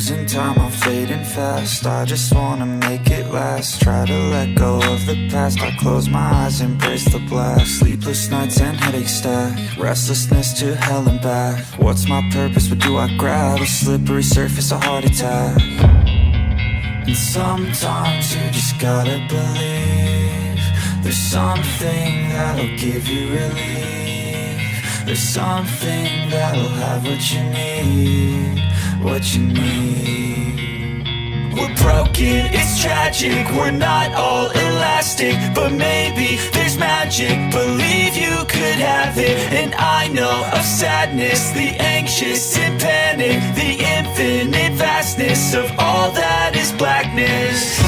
losing time, I'm fading fast. I just wanna make it last. Try to let go of the past. I close my eyes, embrace the blast. Sleepless nights and headaches stack. Restlessness to hell and back. What's my purpose, what do I grab? A slippery surface, a heart attack. And sometimes you just gotta believe there's something that'll give you relief. There's something that'll have what you need, what you need. We're broken, it's tragic, we're not all elastic, but maybe there's magic, believe you could have it. And I know of sadness, the anxious and panic, the infinite vastness of all that is blackness.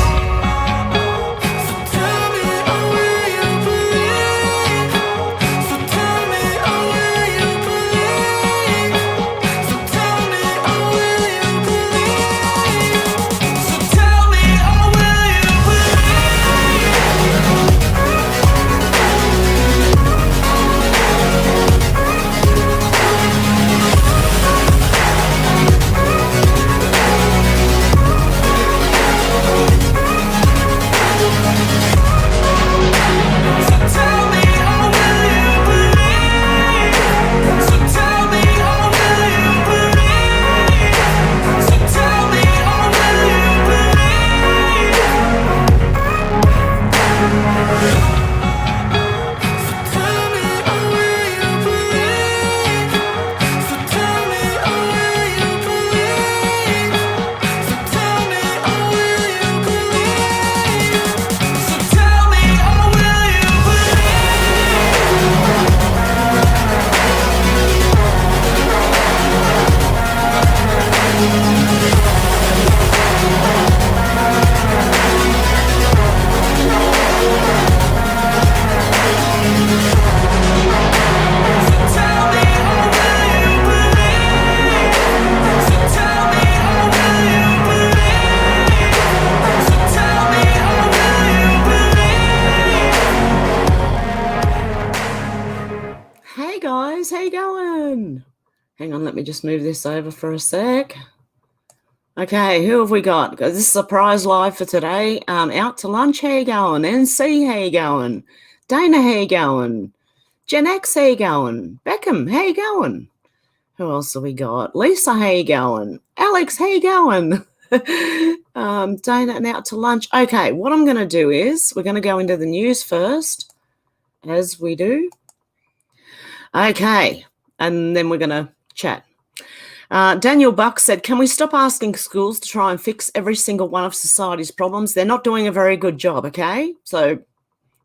Hang on, let me just move this over for a sec. Okay, who have we got? This is a surprise live for today. Out to lunch, how you going? NC, how you going? Dana, how you going? Gen X, how you going? Beckham, how you going? Who else have we got? Lisa, how you going? Alex, how you going? Dana and out to lunch. Okay, what I'm going to do is we're going to go into the news first, as we do. Okay, and then we're going to chat. Daniel Buck said, can we stop asking schools to try and fix every single one of society's problems? They're not doing a very good job, okay? So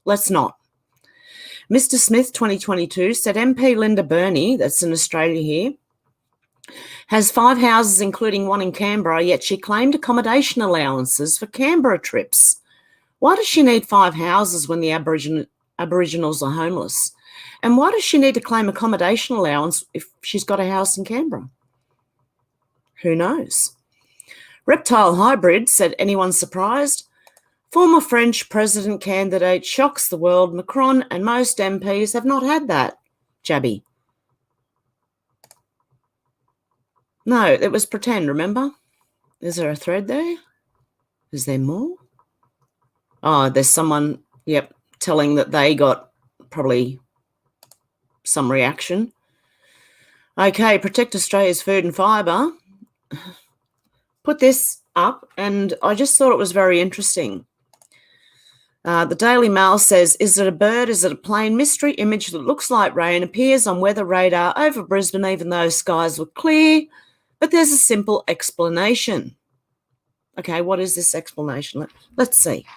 let's not. Mr. Smith, 2022, said MP Linda Burney, that's in Australia here, has 5 houses, including one in Canberra, yet she claimed accommodation allowances for Canberra trips. Why does she need 5 houses when the Aboriginals are homeless? And why does she need to claim accommodation allowance if she's got a house in Canberra? Who knows? Reptile Hybrid said, anyone surprised? Former French president candidate shocks the world. Macron and most MPs have not had that. Jabby. No, it was pretend, remember? Is there a thread there? Is there more? Oh, there's someone, yep, telling that they got probably some reaction. Okay, Protect Australia's Food and Fibre put this up, and I just thought it was very interesting. The Daily Mail says, is it a bird? Is it a plane? Mystery image that looks like rain appears on weather radar over Brisbane, even though skies were clear, but there's a simple explanation. Okay, what is this explanation? Let's see.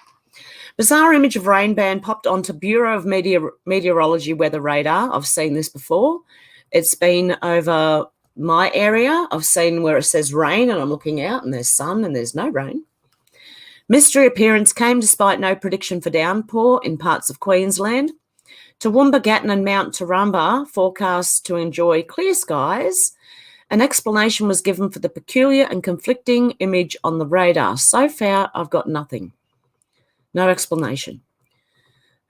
Bizarre image of rain band popped onto Bureau of Meteorology weather radar. I've seen this before. It's been over my area. I've seen where it says rain and I'm looking out and there's sun and there's no rain. Mystery appearance came despite no prediction for downpour in parts of Queensland. Toowoomba, Gatton and Mount Turumba forecast to enjoy clear skies. An explanation was given for the peculiar and conflicting image on the radar. So far, I've got nothing. No explanation.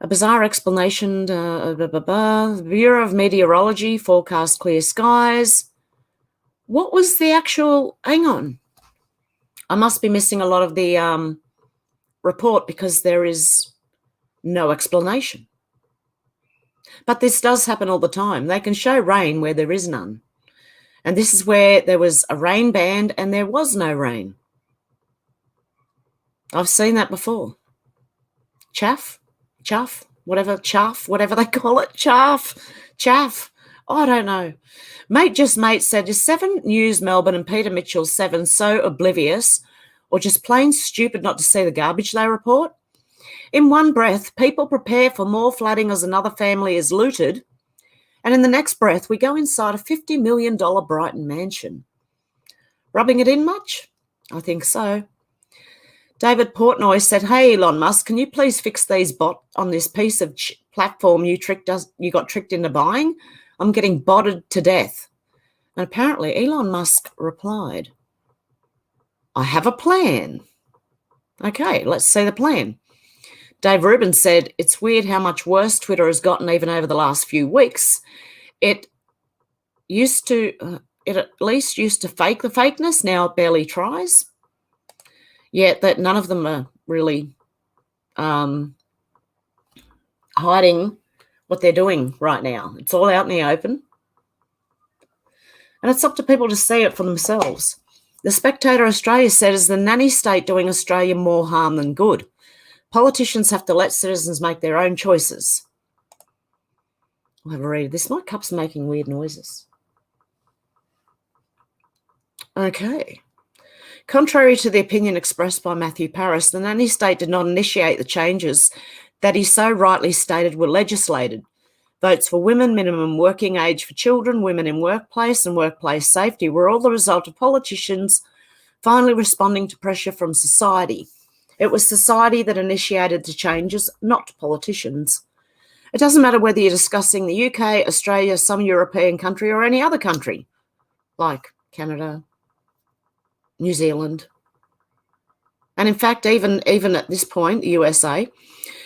A bizarre explanation. The Bureau of Meteorology forecast clear skies. What was the actual... Hang on. I must be missing a lot of the report because there is no explanation. But this does happen all the time. They can show rain where there is none. And this is where there was a rain band and there was no rain. I've seen that before. Chaff, whatever they call it. Chaff. Oh, I don't know. Mate said, is 7 News Melbourne and Peter Mitchell 7 so oblivious or just plain stupid not to see the garbage they report? In one breath, people prepare for more flooding as another family is looted, and in the next breath, we go inside a $50 million Brighton mansion. Rubbing it in much? I think so. David Portnoy said, hey, Elon Musk, can you please fix these bots on this piece of platform you got tricked into buying? I'm getting botted to death. And apparently Elon Musk replied, I have a plan. Okay, let's see the plan. Dave Rubin said, it's weird how much worse Twitter has gotten even over the last few weeks. It at least used to fake the fakeness. Now it barely tries. Yet that none of them are really hiding what they're doing right now. It's all out in the open. And it's up to people to see it for themselves. The Spectator Australia said, is the nanny state doing Australia more harm than good? Politicians have to let citizens make their own choices. I'll have a read of this. My cup's making weird noises. Okay. Contrary to the opinion expressed by Matthew Parris, the nanny state did not initiate the changes that he so rightly stated were legislated. Votes for women, minimum working age for children, women in workplace and workplace safety were all the result of politicians finally responding to pressure from society. It was society that initiated the changes, not politicians. It doesn't matter whether you're discussing the UK, Australia, some European country or any other country, like Canada, New Zealand. And in fact, even at this point, the USA,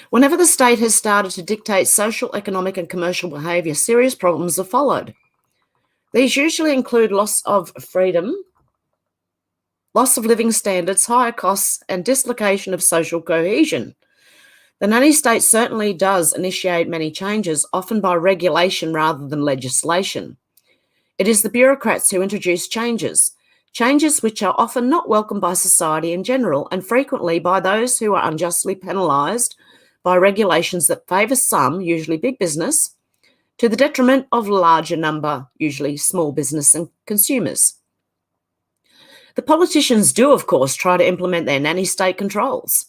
whenever the state has started to dictate social, economic and commercial behaviour, serious problems are followed. These usually include loss of freedom, loss of living standards, higher costs and dislocation of social cohesion. The nanny state certainly does initiate many changes, often by regulation rather than legislation. It is the bureaucrats who introduce changes which are often not welcomed by society in general and frequently by those who are unjustly penalised by regulations that favour some, usually big business, to the detriment of a larger number, usually small business and consumers. The politicians do, of course, try to implement their nanny state controls.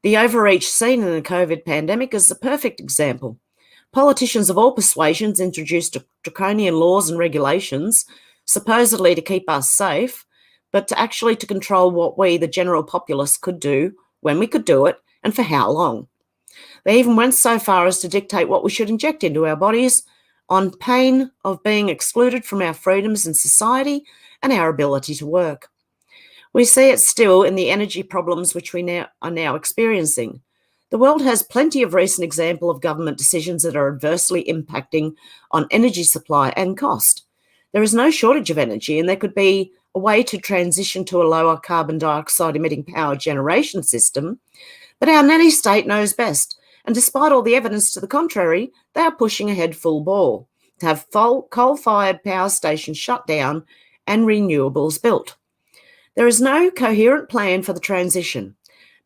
The overreach seen in the COVID pandemic is a perfect example. Politicians of all persuasions introduced draconian laws and regulations, supposedly to keep us safe, but to control what we, the general populace, could do, when we could do it, and for how long. They even went so far as to dictate what we should inject into our bodies on pain of being excluded from our freedoms in society and our ability to work. We see it still in the energy problems which we are now experiencing. The world has plenty of recent examples of government decisions that are adversely impacting on energy supply and cost. There is no shortage of energy, and there could be a way to transition to a lower carbon dioxide emitting power generation system, but our nanny state knows best, and despite all the evidence to the contrary, they are pushing ahead full bore to have coal-fired power stations shut down and renewables built. There is no coherent plan for the transition,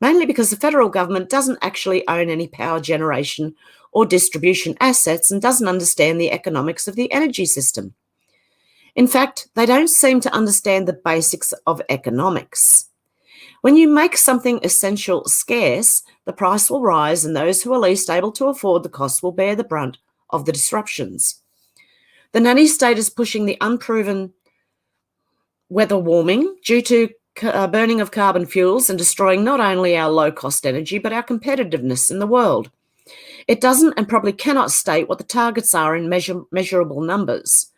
mainly because the federal government doesn't actually own any power generation or distribution assets and doesn't understand the economics of the energy system. In fact, they don't seem to understand the basics of economics. When you make something essential scarce, the price will rise and those who are least able to afford the cost will bear the brunt of the disruptions. The nanny state is pushing the unproven weather warming due to burning of carbon fuels and destroying not only our low-cost energy but our competitiveness in the world. It doesn't and probably cannot state what the targets are in measurable numbers,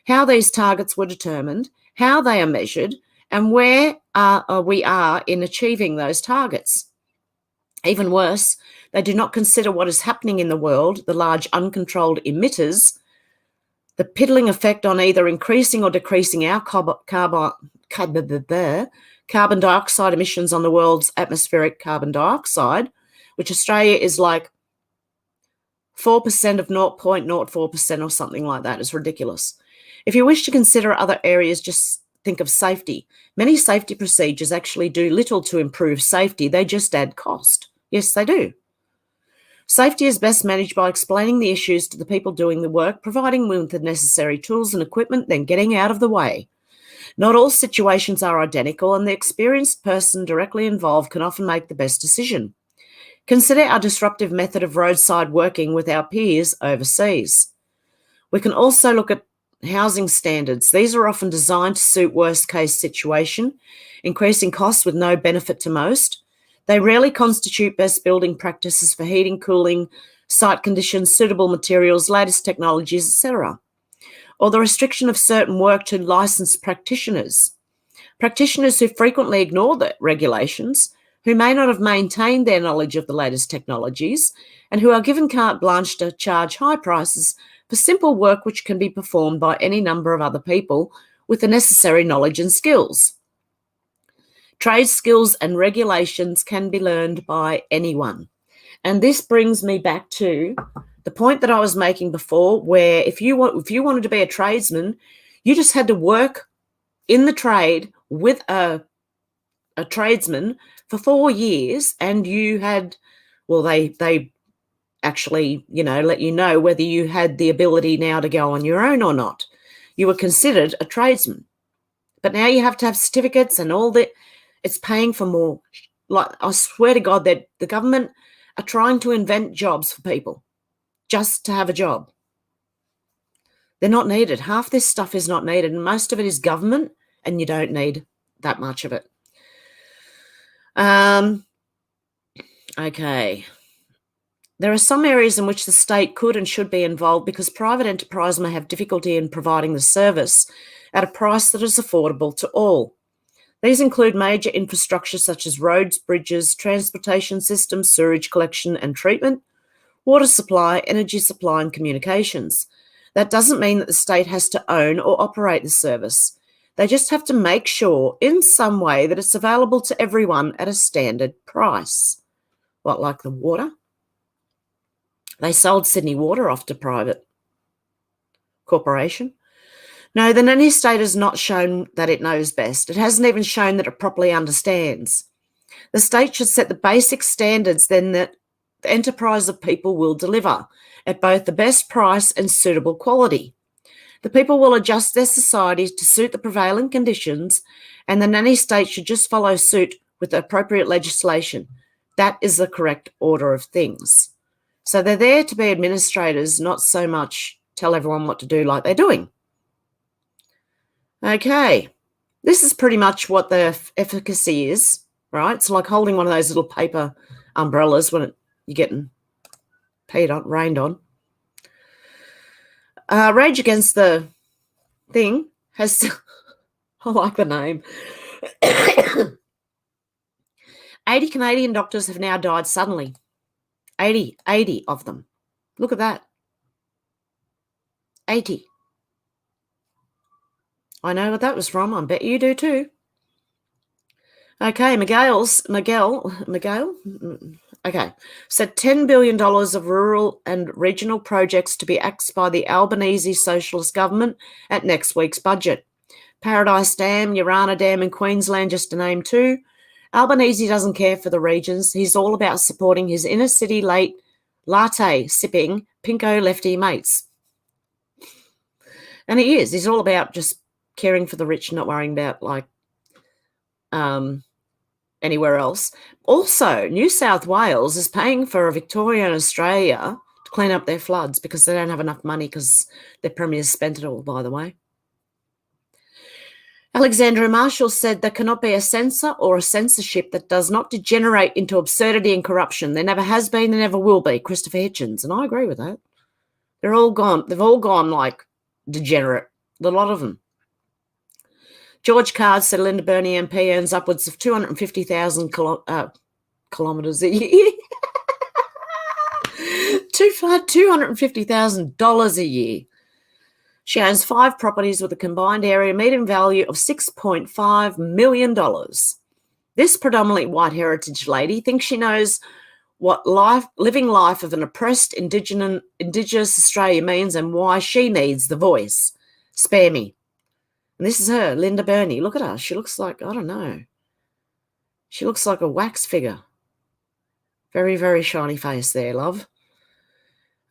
how these targets were determined, how they are measured, and where we are in achieving those targets. Even worse, they do not consider what is happening in the world, the large uncontrolled emitters, the piddling effect on either increasing or decreasing our carbon dioxide emissions on the world's atmospheric carbon dioxide, which Australia is like 4% of 0.04% or something like that. It's ridiculous. If you wish to consider other areas, just think of safety. Many safety procedures actually do little to improve safety. They just add cost. Yes, they do. Safety is best managed by explaining the issues to the people doing the work, providing them with the necessary tools and equipment, then getting out of the way. Not all situations are identical, and the experienced person directly involved can often make the best decision. Consider our disruptive method of roadside working with our peers overseas. We can also look at housing standards. These are often designed to suit worst-case situation, increasing costs with no benefit to most. They rarely constitute best building practices for heating, cooling, site conditions, suitable materials, latest technologies, etc. Or the restriction of certain work to licensed practitioners. Practitioners who frequently ignore the regulations, who may not have maintained their knowledge of the latest technologies, and who are given carte blanche to charge high prices for simple work which can be performed by any number of other people with the necessary knowledge and skills. Trade skills and regulations can be learned by anyone. And this brings me back to the point that I was making before, where if you wanted to be a tradesman, you just had to work in the trade with a tradesman for 4 years, and you had, well, they actually, let you know whether you had the ability now to go on your own or not. You were considered a tradesman. But now you have to have certificates and all that. It's paying for more. Like, I swear to God that the government are trying to invent jobs for people just to have a job. They're not needed. Half this stuff is not needed, and most of it is government, and you don't need that much of it. Okay. There are some areas in which the state could and should be involved because private enterprise may have difficulty in providing the service at a price that is affordable to all. These include major infrastructure such as roads, bridges, transportation systems, sewage collection and treatment, water supply, energy supply and communications. That doesn't mean that the state has to own or operate the service. They just have to make sure in some way that it's available to everyone at a standard price. What, like the water? They sold Sydney Water off to private corporation. No, the nanny state has not shown that it knows best. It hasn't even shown that it properly understands. The state should set the basic standards then that the enterprise of people will deliver at both the best price and suitable quality. The people will adjust their society to suit the prevailing conditions, and the nanny state should just follow suit with the appropriate legislation. That is the correct order of things. So they're there to be administrators, not so much tell everyone what to do like they're doing. Okay, this is pretty much what the efficacy is, right? It's like holding one of those little paper umbrellas when you're getting rained on. Rage Against the Thing has, I like the name. 80 Canadian doctors have now died suddenly. 80 of them. Look at that. 80. I know what that was from. I bet you do too. Okay, Miguel. Okay, so $10 billion of rural and regional projects to be axed by the Albanese Socialist government at next week's budget. Paradise Dam, Urana Dam in Queensland, just to name two. Albanese doesn't care for the regions. He's all about supporting his inner city latte sipping pinko lefty mates. And he is. He's all about just caring for the rich, not worrying about anywhere else. Also, New South Wales is paying for Victoria and Australia to clean up their floods because they don't have enough money because their premiers spent it all, by the way. Alexandra Marshall said there cannot be a censor or a censorship that does not degenerate into absurdity and corruption. There never has been, there never will be. Christopher Hitchens, and I agree with that. They're all gone. They've all gone like degenerate, a lot of them. George Card said Linda Burney MP earns upwards of 250,000 kilometres a year. $250,000 a year. She owns 5 properties with a combined area median value of $6.5 million. This predominantly white heritage lady thinks she knows what living life of an oppressed Indigenous Australia means and why she needs the voice. Spare me. And this is her, Linda Burney. Look at her. She looks like, I don't know. She looks like a wax figure. Very, very shiny face there, love.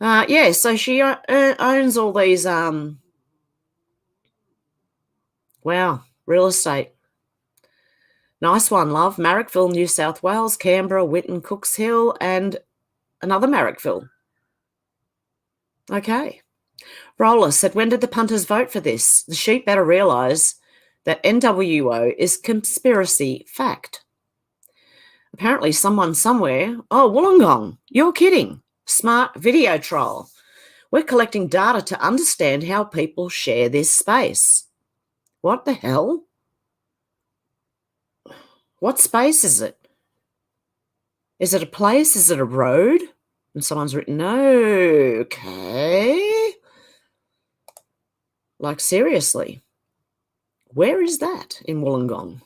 Yeah, so she owns all these, wow, real estate. Nice one, love. Marrickville, New South Wales, Canberra, Whitten, Cooks Hill, and another Marrickville. Okay. Roller said, when did the punters vote for this? The sheep better realise that NWO is conspiracy fact. Apparently someone somewhere, oh, Wollongong, you're kidding. Smart video troll. We're collecting data to understand how people share this space. What the hell? What space is it? Is it a place? Is it a road? And someone's written, okay. Like, seriously. Where is that in Wollongong?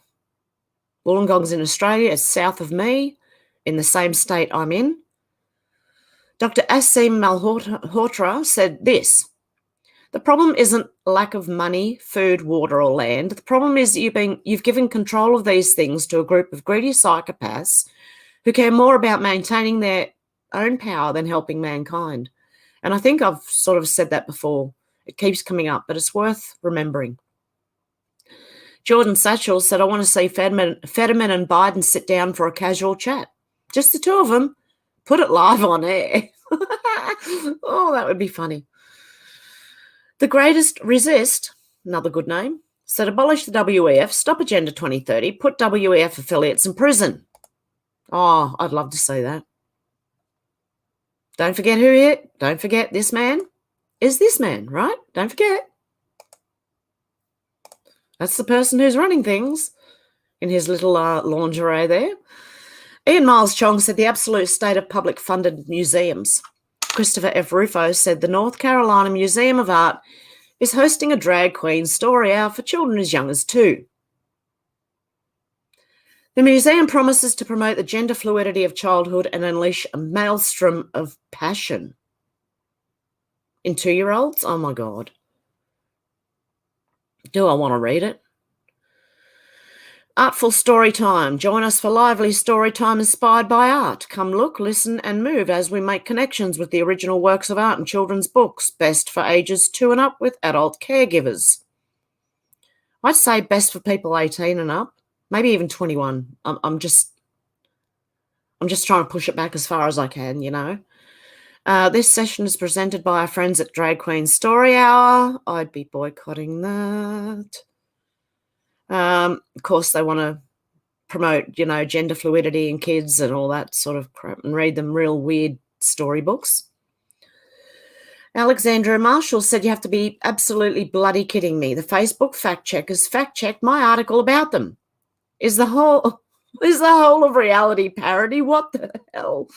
Wollongong's in Australia. It's south of me, in the same state I'm in. Dr. Asim Malhotra said this. The problem isn't lack of money, food, water, or land. The problem is you've given control of these things to a group of greedy psychopaths who care more about maintaining their own power than helping mankind. And I think I've sort of said that before. It keeps coming up, but it's worth remembering. Jordan Satchel said, I want to see Fetterman and Biden sit down for a casual chat. Just the two of them. Put it live on air. Oh, that would be funny. The Greatest Resist, another good name, said abolish the WEF, stop Agenda 2030, put WEF affiliates in prison. Oh, I'd love to see that. Don't forget don't forget this man is this man, right? Don't forget. That's the person who's running things in his little lingerie there. Ian Miles Chong said the absolute state of public funded museums. Christopher F. Rufo said the North Carolina Museum of Art is hosting a drag queen story hour for children as young as 2. The museum promises to promote the gender fluidity of childhood and unleash a maelstrom of passion. In 2-year-olds? Oh, my God. Do I want to read it? Artful story time. Join us for lively story time inspired by art. Come look, listen and move as we make connections with the original works of art and children's books, best for ages 2 and up with adult caregivers. I'd say best for people 18 and up, maybe even 21. I'm just trying to push it back as far as I can, you know. This session is presented by our friends at Drag Queen Story Hour. I'd be boycotting that. Of course, they want to promote, you know, gender fluidity in kids and all that sort of crap and read them real weird storybooks. Alexandra Marshall said you have to be absolutely bloody kidding me. The Facebook fact checkers fact-checked my article about them. Is the whole of reality parody? What the hell?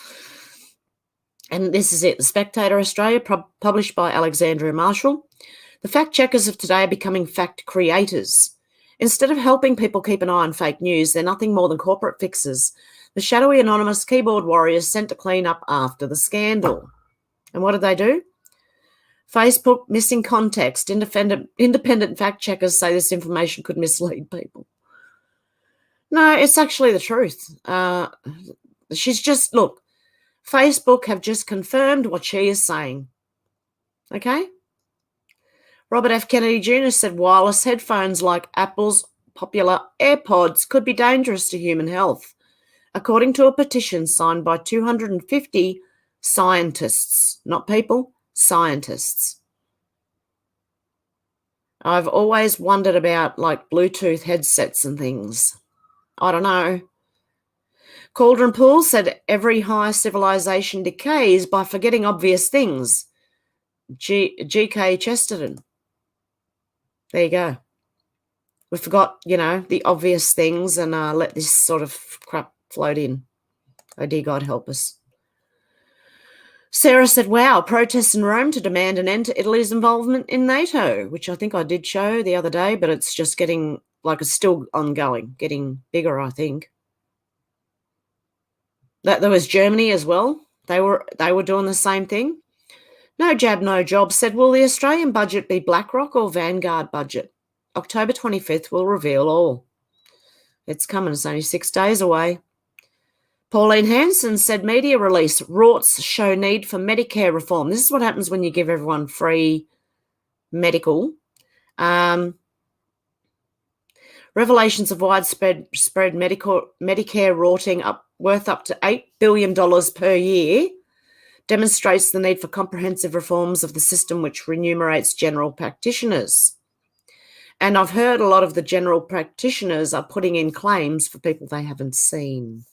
And this is it. The Spectator Australia, published by Alexandria Marshall. The fact checkers of today are becoming fact creators. Instead of helping people keep an eye on fake news, they're nothing more than corporate fixers, the shadowy anonymous keyboard warriors sent to clean up after the scandal. And what did they do? Facebook missing context. Independent fact checkers say this information could mislead people. No, it's actually the truth. Look, Facebook have just confirmed what she is saying. Okay? Robert F. Kennedy Jr. said wireless headphones like Apple's popular AirPods could be dangerous to human health, according to a petition signed by 250 scientists. Not people, scientists. I've always wondered about, like, Bluetooth headsets and things. I don't know. Cauldron Pool said every high civilization decays by forgetting obvious things. G.K. Chesterton. There you go. We forgot, you know, the obvious things and let this sort of crap float in. Oh, dear God, help us. Sarah said, wow, protests in Rome to demand an end to Italy's involvement in NATO, which I think I did show the other day, but it's just getting, like, it's still ongoing, getting bigger, I think. There was Germany as well. They were doing the same thing. No jab, no job said, will the Australian budget be BlackRock or Vanguard budget? October 25th will reveal all. It's coming. It's only 6 days away. Pauline Hanson said, media release, rorts show need for Medicare reform. This is what happens when you give everyone free medical. Revelations of widespread Medicare rorting worth up to $8 billion per year demonstrates the need for comprehensive reforms of the system which remunerates general practitioners. And I've heard a lot of the general practitioners are putting in claims for people they haven't seen.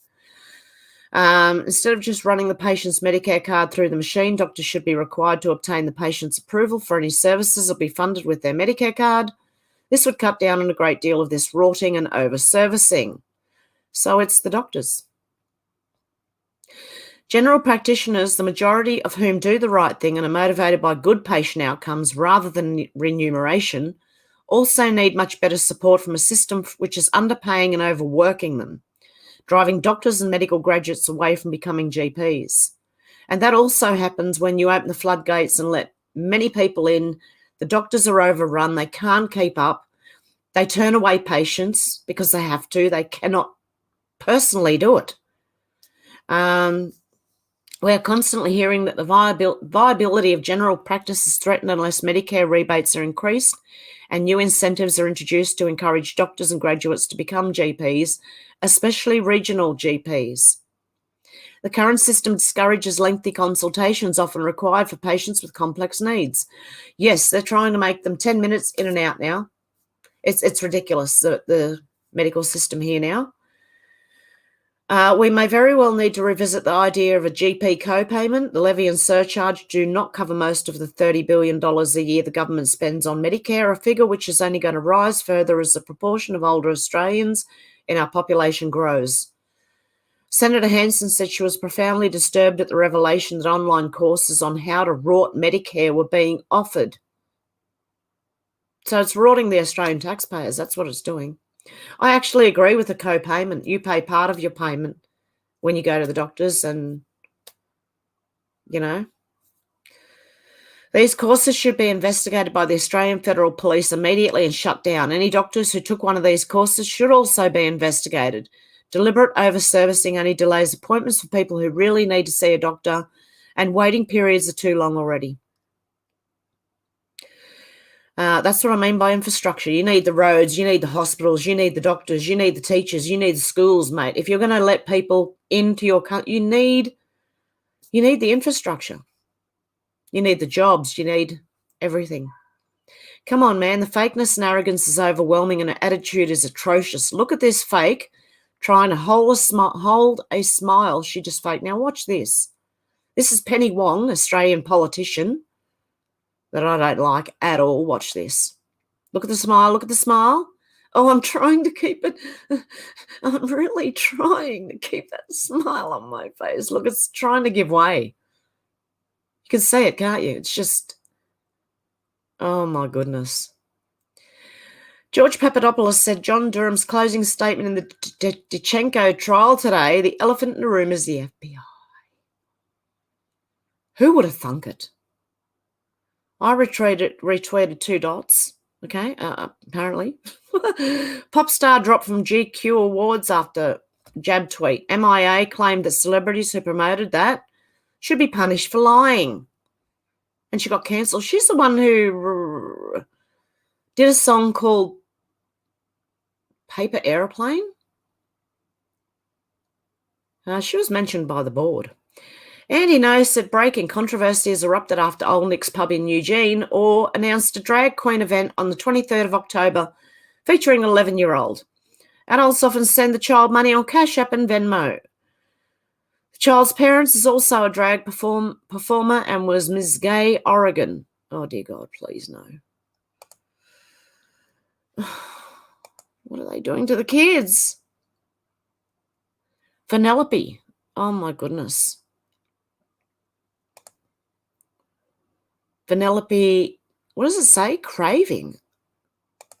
Instead of just running the patient's Medicare card through the machine, doctors should be required to obtain the patient's approval for any services that will be funded with their Medicare card. This would cut down on a great deal of this rorting and over-servicing. So it's the doctors. General practitioners, the majority of whom do the right thing and are motivated by good patient outcomes rather than remuneration, also need much better support from a system which is underpaying and overworking them, driving doctors and medical graduates away from becoming GPs. And that also happens when you open the floodgates and let many people in. The doctors are overrun. They can't keep up. They turn away patients because they have to. They cannot personally do it. We are constantly hearing that the viability of general practice is threatened unless Medicare rebates are increased and new incentives are introduced to encourage doctors and graduates to become GPs, especially regional GPs. The current system discourages lengthy consultations often required for patients with complex needs. Yes, they're trying to make them 10 minutes in and out now. It's ridiculous, the medical system here now. We may very well need to revisit the idea of a GP co-payment. The levy and surcharge do not cover most of the $30 billion a year the government spends on Medicare, a figure which is only going to rise further as the proportion of older Australians in our population grows. Senator Hanson said she was profoundly disturbed at the revelation that online courses on how to rort Medicare were being offered. So it's rorting the Australian taxpayers. That's what it's doing. I actually agree with the co-payment. You pay part of your payment when you go to the doctors and, These courses should be investigated by the Australian Federal Police immediately and shut down. Any doctors who took one of these courses should also be investigated. Deliberate over-servicing only delays appointments for people who really need to see a doctor, and waiting periods are too long already. That's what I mean by infrastructure. You need the roads, you need the hospitals, you need the doctors, you need the teachers, you need the schools, mate. If you're going to let people into your country, you need the infrastructure. You need the jobs, you need everything. Come on, man. The fakeness and arrogance is overwhelming and her attitude is atrocious. Look at this fake trying to hold a smile. She just faked. Now watch this. This is Penny Wong, Australian politician that I don't like at all. Watch this. Look at the smile. Look at the smile. Oh, I'm trying to keep it. I'm really trying to keep that smile on my face. Look, it's trying to give way. You can see it, can't you? It's just, oh my goodness. George Papadopoulos said John Durham's closing statement in the Dichenko trial today, the elephant in the room is the FBI. Who would have thunk it? I retweeted 2 dots, okay, apparently. Pop star dropped from GQ Awards after jab tweet. MIA claimed that celebrities who promoted that should be punished for lying. And she got cancelled. She's the one who did a song called Paper Aeroplane. She was mentioned by the board. Andy No said breaking controversy has erupted after Old Nick's pub in Eugene or announced a drag queen event on the 23rd of October featuring an 11-year-old. Adults often send the child money on Cash App and Venmo. The child's parents is also a drag performer and was Ms. Gay, Oregon. Oh, dear God, please no. What are they doing to the kids? Vanellope. Oh, my goodness. Vanellope, what does it say? Craving.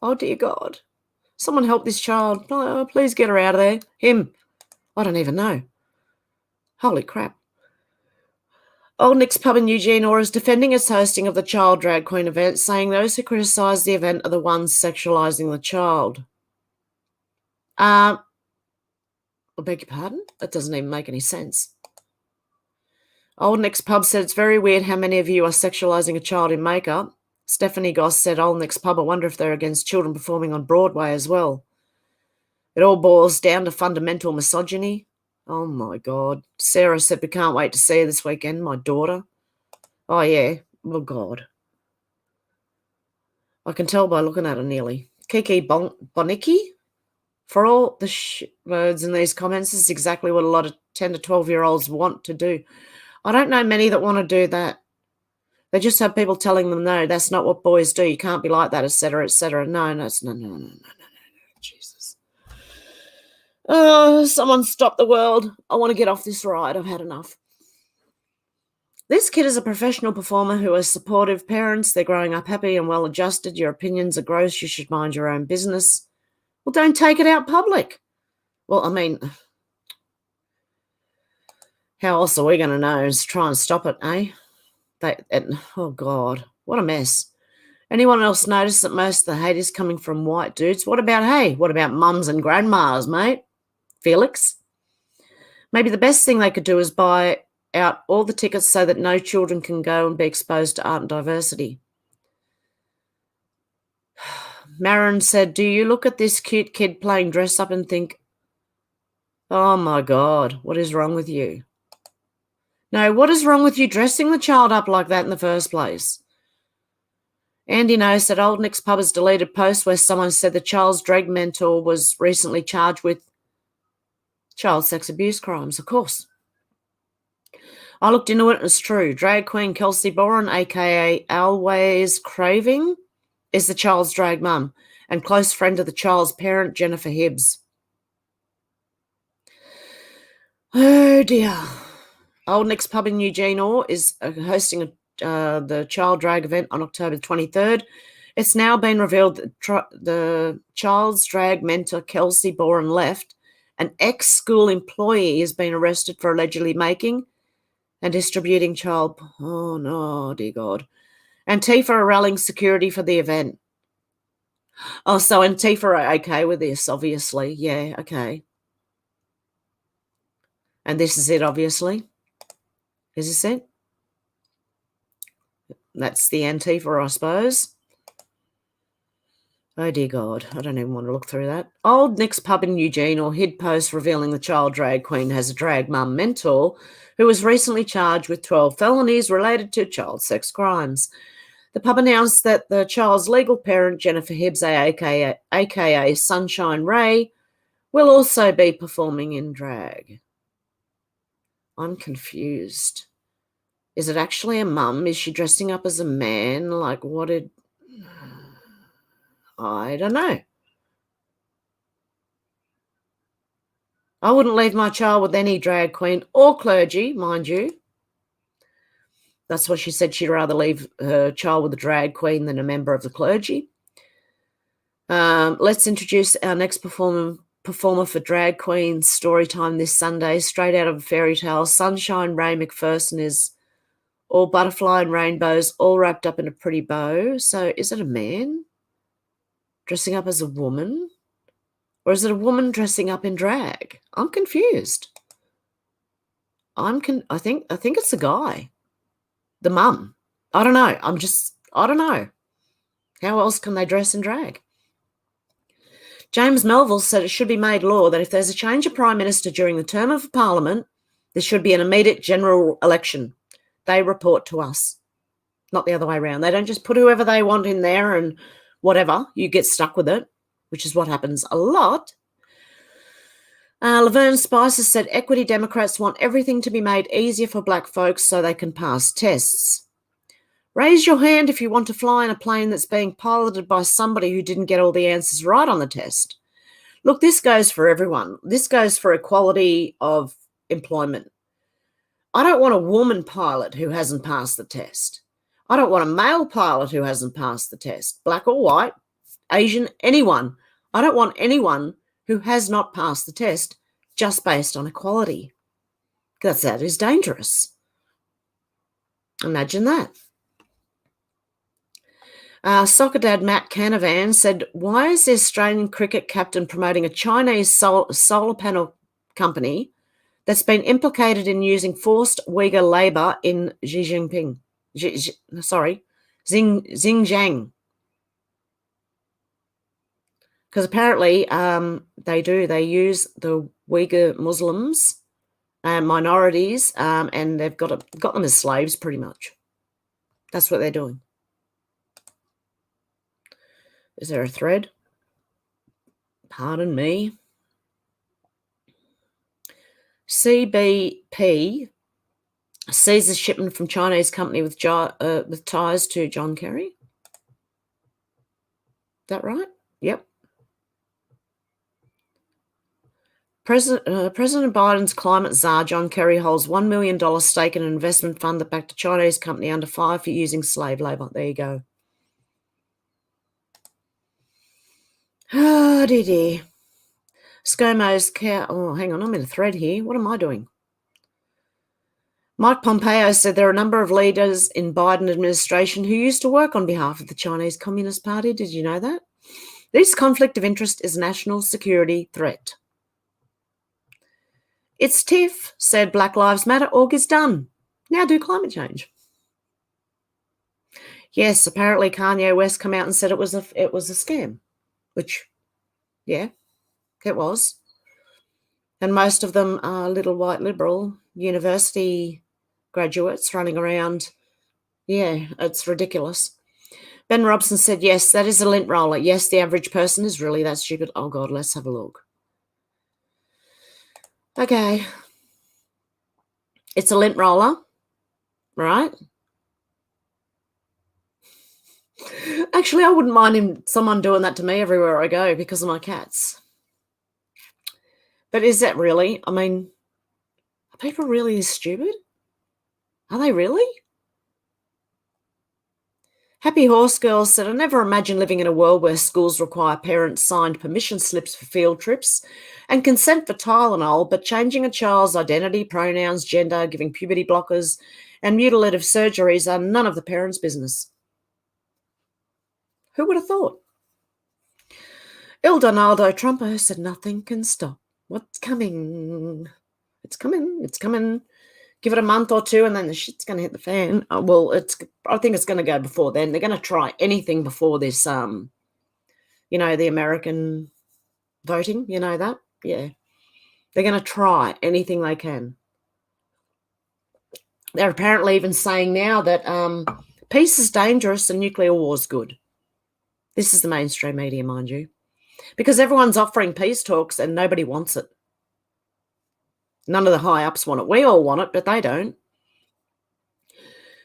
Oh, dear God. Someone help this child. Oh, please get her out of there. Him. I don't even know. Holy crap. Old Nick's Pub in Eugene is defending its hosting of the child drag queen event, saying those who criticise the event are the ones sexualising the child. I beg your pardon? That doesn't even make any sense. Old Nick's Pub said it's very weird how many of you are sexualising a child in makeup. Stephanie Goss said, Old Nick's Pub, I wonder if they're against children performing on Broadway as well. It all boils down to fundamental misogyny. Oh, my God. Sarah said, we can't wait to see her this weekend, my daughter. Oh, yeah. Oh, God. I can tell by looking at her nearly. Kiki Bonicki? For all the words in these comments, this is exactly what a lot of 10 to 12-year-olds want to do. I don't know many that want to do that. They just have people telling them, no, that's not what boys do. You can't be like that, etc., etc. No, no. Jesus. Oh, someone stop the world. I want to get off this ride. I've had enough. This kid is a professional performer who has supportive parents. They're growing up happy and well-adjusted. Your opinions are gross. You should mind your own business. Well, don't take it out public. Well, I mean, how else are we going to know? Is try and stop it, eh? Oh, God, what a mess. Anyone else notice that most of the hate is coming from white dudes? What about mums and grandmas, mate? Felix? Maybe the best thing they could do is buy out all the tickets so that no children can go and be exposed to art and diversity. Marin said, do you look at this cute kid playing dress up and think, oh, my God, what is wrong with you? No, what is wrong with you dressing the child up like that in the first place? Andy No said, Old Nick's Pub has deleted post where someone said the child's drag mentor was recently charged with child sex abuse crimes. Of course. I looked into it and it's true. Drag queen Kelsey Boren, a.k.a. Always Craving, is the child's drag mum and close friend of the child's parent, Jennifer Hibbs. Oh, dear. Old Nick's Pub in Eugene is hosting the child drag event on October 23rd. It's now been revealed that the child's drag mentor, Kelsey Boren, left. An ex-school employee has been arrested for allegedly making and distributing child... Oh, no, dear God. Antifa are rallying security for the event. Oh, so Antifa are okay with this, obviously. Yeah, okay. And this is it, obviously. Is this it? That's the Antifa, I suppose. Oh, dear God. I don't even want to look through that. Old Nick's Pub in Eugene hid post revealing the child drag queen has a drag mum mentor who was recently charged with 12 felonies related to child sex crimes. The pub announced that the child's legal parent, Jennifer Hibbs, a.k.a. Sunshine Ray, will also be performing in drag. I'm confused. Is it actually a mum? Is she dressing up as a man? Like, what did... I don't know. I wouldn't leave my child with any drag queen or clergy, mind you. That's what she said. She'd rather leave her child with a drag queen than a member of the clergy. Let's introduce our next performer for drag queen story time this Sunday, straight out of a fairy tale. Sunshine Ray McPherson is all butterfly and rainbows, all wrapped up in a pretty bow. So is it a man dressing up as a woman? Or is it a woman dressing up in drag? I'm confused. I think it's a guy. The mum. I don't know. I don't know. How else can they dress in drag? James Melville said it should be made law that if there's a change of Prime Minister during the term of Parliament, there should be an immediate general election. They report to us, not the other way around. They don't just put whoever they want in there and whatever, you get stuck with it, which is what happens a lot. Laverne Spicer said equity Democrats want everything to be made easier for black folks so they can pass tests. Raise your hand if you want to fly in a plane that's being piloted by somebody who didn't get all the answers right on the test. Look, this goes for everyone. This goes for equality of employment. I don't want a woman pilot who hasn't passed the test. I don't want a male pilot who hasn't passed the test, black or white, Asian, anyone. I don't want anyone who has not passed the test just based on equality. Because that is dangerous. Imagine that. Soccer dad Matt Canavan said, why is the Australian cricket captain promoting a Chinese solar panel company that's been implicated in using forced Uyghur labour in Xinjiang? Because apparently they use the Uyghur Muslims and minorities, and they've got them as slaves pretty much. That's what they're doing. Is there a thread? Pardon me. CBP seizes shipment from Chinese company with ties to John Kerry. Is that right? Yep. President Biden's climate czar, John Kerry, holds $1 million stake in an investment fund that backed a Chinese company under fire for using slave labour. There you go. Oh, dear. ScoMo's cow. Oh, hang on, I'm in a thread here. What am I doing? Mike Pompeo said there are a number of leaders in Biden administration who used to work on behalf of the Chinese Communist Party. Did you know that? This conflict of interest is a national security threat. It's TIFF, said Black Lives Matter. Org is done. Now do climate change. Yes, apparently Kanye West came out and said it was a scam, which, yeah, it was. And most of them are little white liberal university graduates running around. Yeah, it's ridiculous. Ben Robson said, yes, that is a lint roller. Yes, the average person is really that stupid. Oh, God, let's have a look. Okay. It's a lint roller, right? Actually, I wouldn't mind someone doing that to me everywhere I go because of my cats. But is that really? I mean, are people really as stupid? Are they really? Happy Horse Girl said, I never imagined living in a world where schools require parents signed permission slips for field trips and consent for Tylenol, but changing a child's identity, pronouns, gender, giving puberty blockers and mutilative surgeries are none of the parents' business. Who would have thought? Il Donaldo Trumpo said, nothing can stop what's coming. It's coming. It's coming. Give it a month or two and then the shit's going to hit the fan. Well, I think it's going to go before then. They're going to try anything before this, the American voting, you know that? Yeah. They're going to try anything they can. They're apparently even saying now that peace is dangerous and nuclear war is good. This is the mainstream media, mind you. Because everyone's offering peace talks and nobody wants it. None of the high-ups want it. We all want it, but they don't.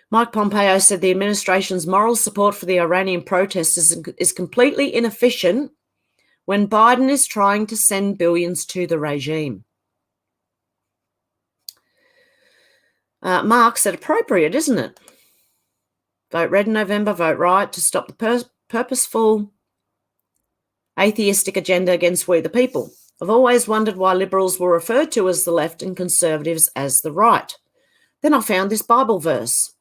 Mike Pompeo said the administration's moral support for the Iranian protesters is completely inefficient when Biden is trying to send billions to the regime. Mark said, appropriate, isn't it? Vote red in November, vote right to stop the purposeful atheistic agenda against we the people. I've always wondered why liberals were referred to as the left and conservatives as the right. Then I found this Bible verse.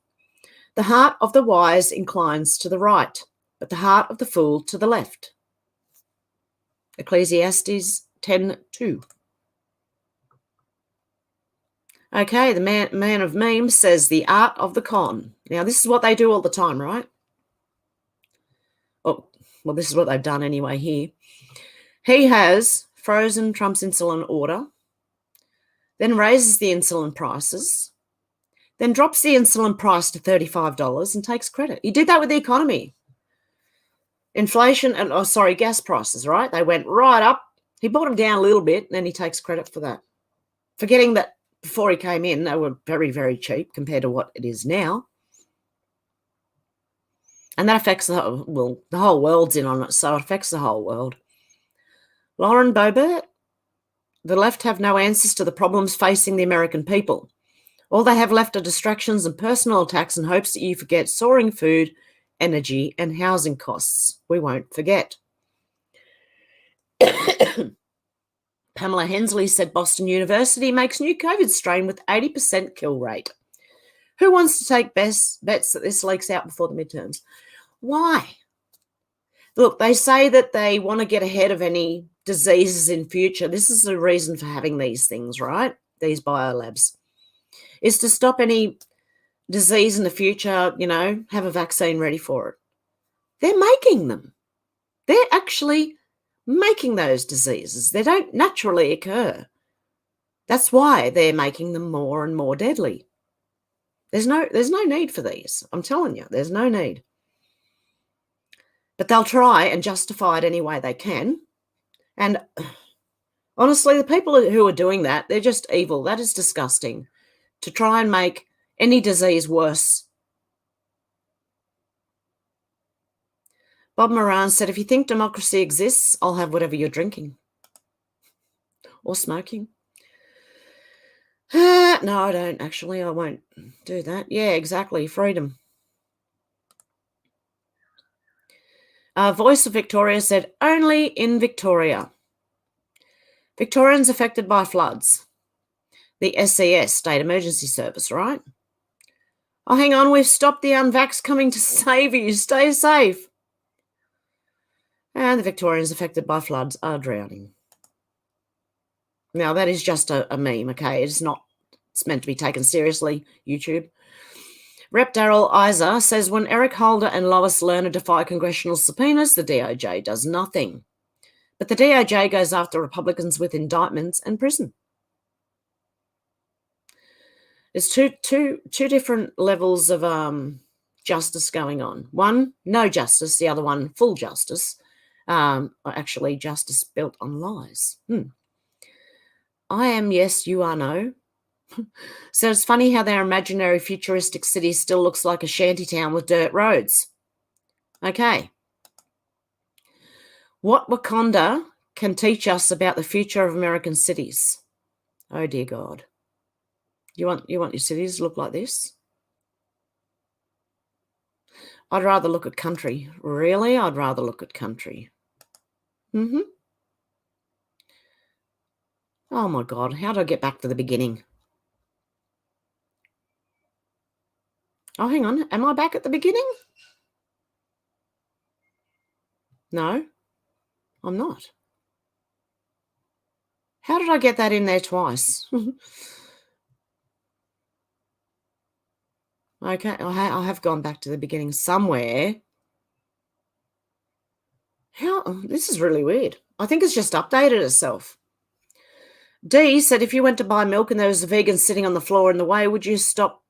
The heart of the wise inclines to the right, but the heart of the fool to the left. Ecclesiastes 10:2. Okay, the man of memes says the art of the con. Now, this is what they do all the time, right? Oh, well, this is what they've done anyway here. He has frozen Trump's insulin order, then raises the insulin prices, then drops the insulin price to $35 and takes credit. He did that with the economy. Inflation and, gas prices, right? They went right up. He brought them down a little bit, and then he takes credit for that. Forgetting that before he came in, they were very, very cheap compared to what it is now. And that affects the whole world's in on it, so it affects the whole world. Lauren Boebert, the left have no answers to the problems facing the American people. All they have left are distractions and personal attacks in hopes that you forget soaring food, energy, and housing costs. We won't forget. Pamela Hensley said Boston University makes new COVID strain with 80% kill rate. Who wants to take bets that this leaks out before the midterms? Why? Look, they say that they want to get ahead of any diseases in future. This is the reason for having these things, right? These biolabs. Is to stop any disease in the future, have a vaccine ready for it. They're making them. They're actually making those diseases. They don't naturally occur. That's why they're making them more and more deadly. There's no need for these. I'm telling you, there's no need. But they'll try and justify it any way they can. And honestly, the people who are doing that, they're just evil. That is disgusting. To try and make any disease worse. Bob Moran said, if you think democracy exists, I'll have whatever you're drinking. Or smoking. No, I don't, actually. I won't do that. Yeah, exactly. Freedom. Voice of Victoria said, only in Victoria. Victorians affected by floods. The SES, State Emergency Service, right? Oh, hang on. We've stopped the unvaxxed coming to save you. Stay safe. And the Victorians affected by floods are drowning. Now, that is just a meme, okay? It's meant to be taken seriously, YouTube. Rep Daryl Isa says, when Eric Holder and Lois Lerner defy congressional subpoenas, the DOJ does nothing. But the DOJ goes after Republicans with indictments and prison. There's two different levels of justice going on. One, no justice. The other one, full justice. Actually, justice built on lies. I am yes, you are no. So it's funny how their imaginary futuristic city still looks like a shantytown with dirt roads. Okay. What Wakanda can teach us about the future of American cities? Oh, dear God. You want your cities to look like this? I'd rather look at country. Really? I'd rather look at country. Oh, my God. How do I get back to the beginning? Oh, hang on. Am I back at the beginning? No, I'm not. How did I get that in there twice? Okay, I have gone back to the beginning somewhere. This is really weird. I think it's just updated itself. Dee said, if you went to buy milk and there was a vegan sitting on the floor in the way, would it stop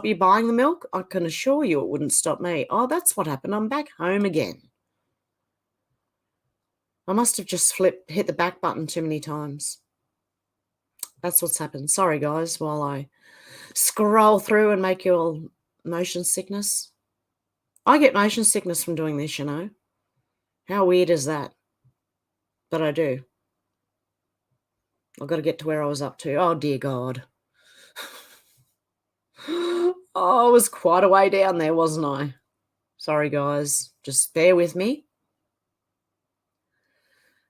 you buying the milk? I can assure you it wouldn't stop me. Oh, that's what happened. I'm back home again. I must have just hit the back button too many times. That's what's happened. Sorry, guys, while I scroll through and make you all motion sickness. I get motion sickness from doing this, How weird is that? But I do. I've got to get to where I was up to. Oh, dear God. Oh, I was quite a way down there, wasn't I? Sorry, guys. Just bear with me.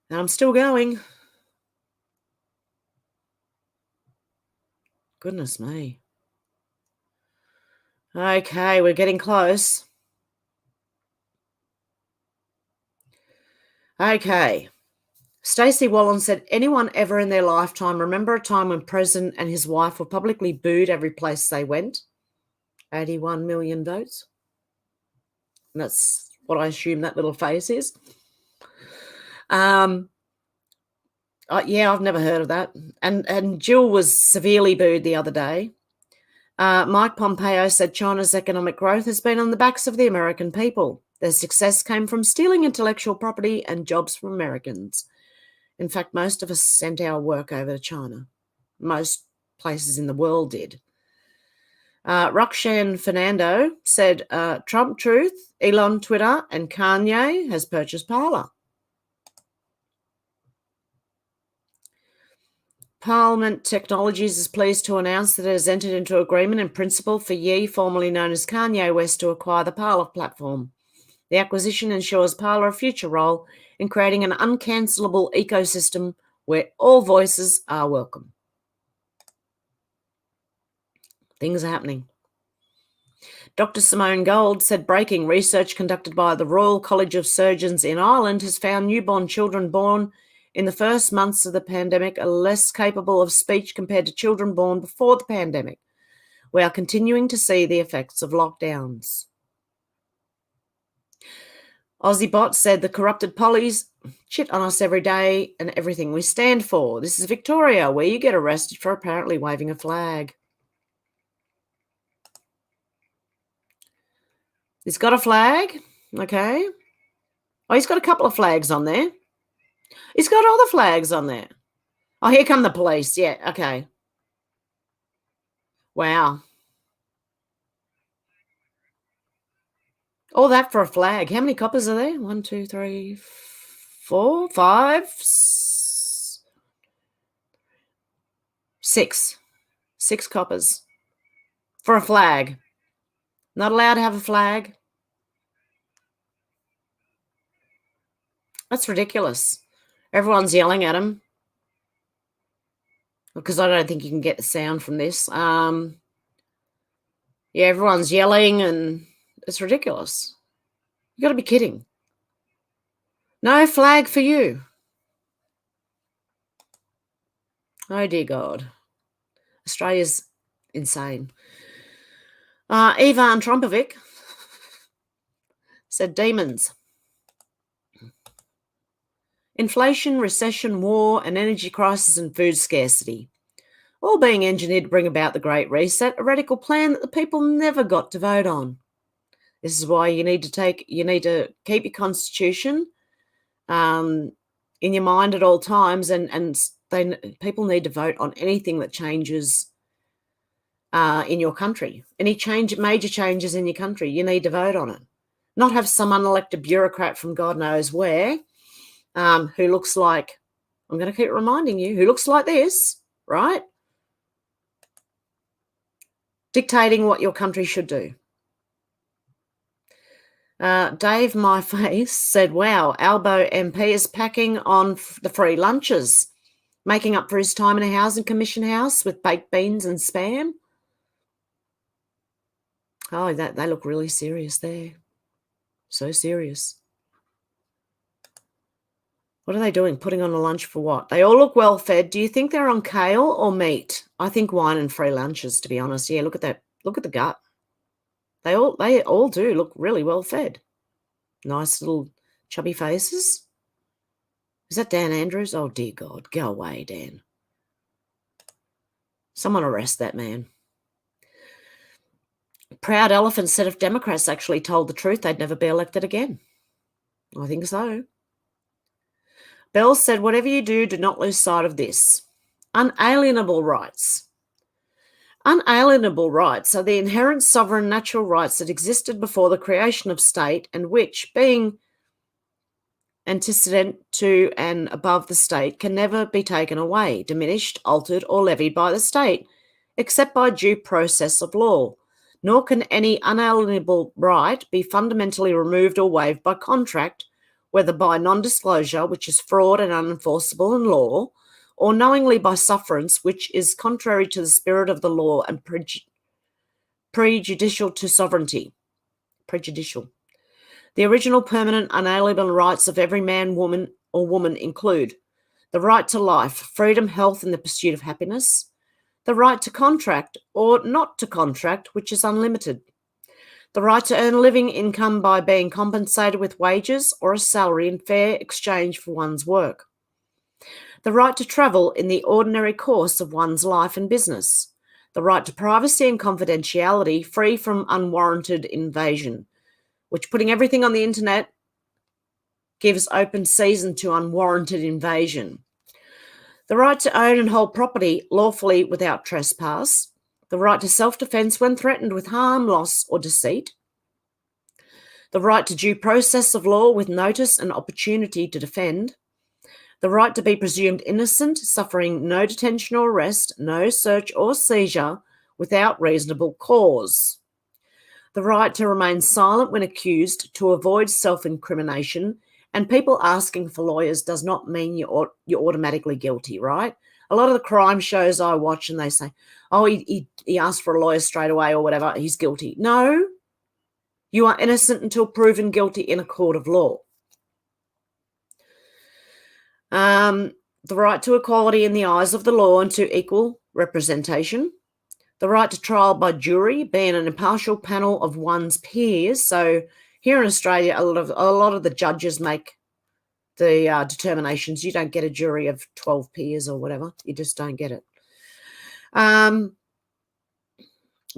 And I'm still going. Goodness me. Okay, we're getting close. Okay. Stacey Wallen said, anyone ever in their lifetime remember a time when President and his wife were publicly booed every place they went? 81 million votes. And that's what I assume that little face is. Yeah, I've never heard of that. And Jill was severely booed the other day. Mike Pompeo said China's economic growth has been on the backs of the American people. Their success came from stealing intellectual property and jobs from Americans. In fact, most of us sent our work over to China. Most places in the world did. Roxanne Fernando said, Trump Truth, Elon Twitter, and Kanye has purchased Parler. Parliament Technologies is pleased to announce that it has entered into agreement in principle for Ye, formerly known as Kanye West, to acquire the Parler platform. The acquisition ensures Parler a future role in creating an uncancelable ecosystem where all voices are welcome. Things are happening. Dr. Simone Gold said breaking research conducted by the Royal College of Surgeons in Ireland has found newborn children born in the first months of the pandemic are less capable of speech compared to children born before the pandemic. We are continuing to see the effects of lockdowns. Aussie Bot said the corrupted pollies shit on us every day and everything we stand for. This is Victoria, where you get arrested for apparently waving a flag. He's got a flag, okay. Oh, he's got a couple of flags on there. He's got all the flags on there. Oh, here come the police. Yeah, okay. Wow. All that for a flag. How many coppers are there? 1, 2, 3, 4, 5, 6. 6 coppers for a flag. Not allowed to have a flag. That's ridiculous. Everyone's yelling at him. Because I don't think you can get the sound from this. Yeah, everyone's yelling and it's ridiculous. You got to be kidding. No flag for you. Oh, dear God. Australia's insane. Ivan Trompovic said demons. Inflation, recession, war, an energy crisis and food scarcity. All being engineered to bring about the Great Reset, a radical plan that the people never got to vote on. This is why you need to keep your constitution in your mind at all times, and people need to vote on anything that changes in your country. Any major changes in your country, you need to vote on it. Not have some unelected bureaucrat from God knows where who looks like, I'm going to keep reminding you, who looks like this, right? Dictating what your country should do. Dave My Face said, wow, Albo MP is packing on the free lunches, making up for his time in a housing commission house with baked beans and spam. Oh, they look really serious there. So serious. What are they doing? Putting on a lunch for what? They all look well fed. Do you think they're on kale or meat? I think wine and free lunches, to be honest. Yeah, look at that. Look at the gut. They all do look really well fed. Nice little chubby faces. Is that Dan Andrews? Oh, dear God. Go away, Dan. Someone arrest that man. Proud Elephant said if Democrats actually told the truth, they'd never be elected again. I think so. Bell said, whatever you do, do not lose sight of this. Unalienable rights. Unalienable rights are the inherent sovereign natural rights that existed before the creation of state and which, being antecedent to and above the state, can never be taken away, diminished, altered, or levied by the state, except by due process of law. Nor can any unalienable right be fundamentally removed or waived by contract, whether by non-disclosure, which is fraud and unenforceable in law, or knowingly by sufferance, which is contrary to the spirit of the law and prejudicial to sovereignty. Prejudicial. The original permanent unalienable rights of every man, woman, or woman include the right to life, freedom, health, and the pursuit of happiness, the right to contract or not to contract, which is unlimited, the right to earn a living income by being compensated with wages or a salary in fair exchange for one's work, the right to travel in the ordinary course of one's life and business, the right to privacy and confidentiality free from unwarranted invasion, which, putting everything on the internet, gives open season to unwarranted invasion, the right to own and hold property lawfully without trespass, the right to self-defense when threatened with harm, loss, or deceit, the right to due process of law with notice and opportunity to defend, the right to be presumed innocent, suffering no detention or arrest, no search or seizure without reasonable cause, the right to remain silent when accused to avoid self-incrimination And people asking for lawyers does not mean you're automatically guilty, right? A lot of the crime shows I watch and they say, oh, he asked for a lawyer straight away or whatever, he's guilty. No, you are innocent until proven guilty in a court of law. The right to equality in the eyes of the law and to equal representation. The right to trial by jury, being an impartial panel of one's peers. So here in Australia, a lot of the judges make the determinations. You don't get a jury of 12 peers or whatever. You just don't get it. The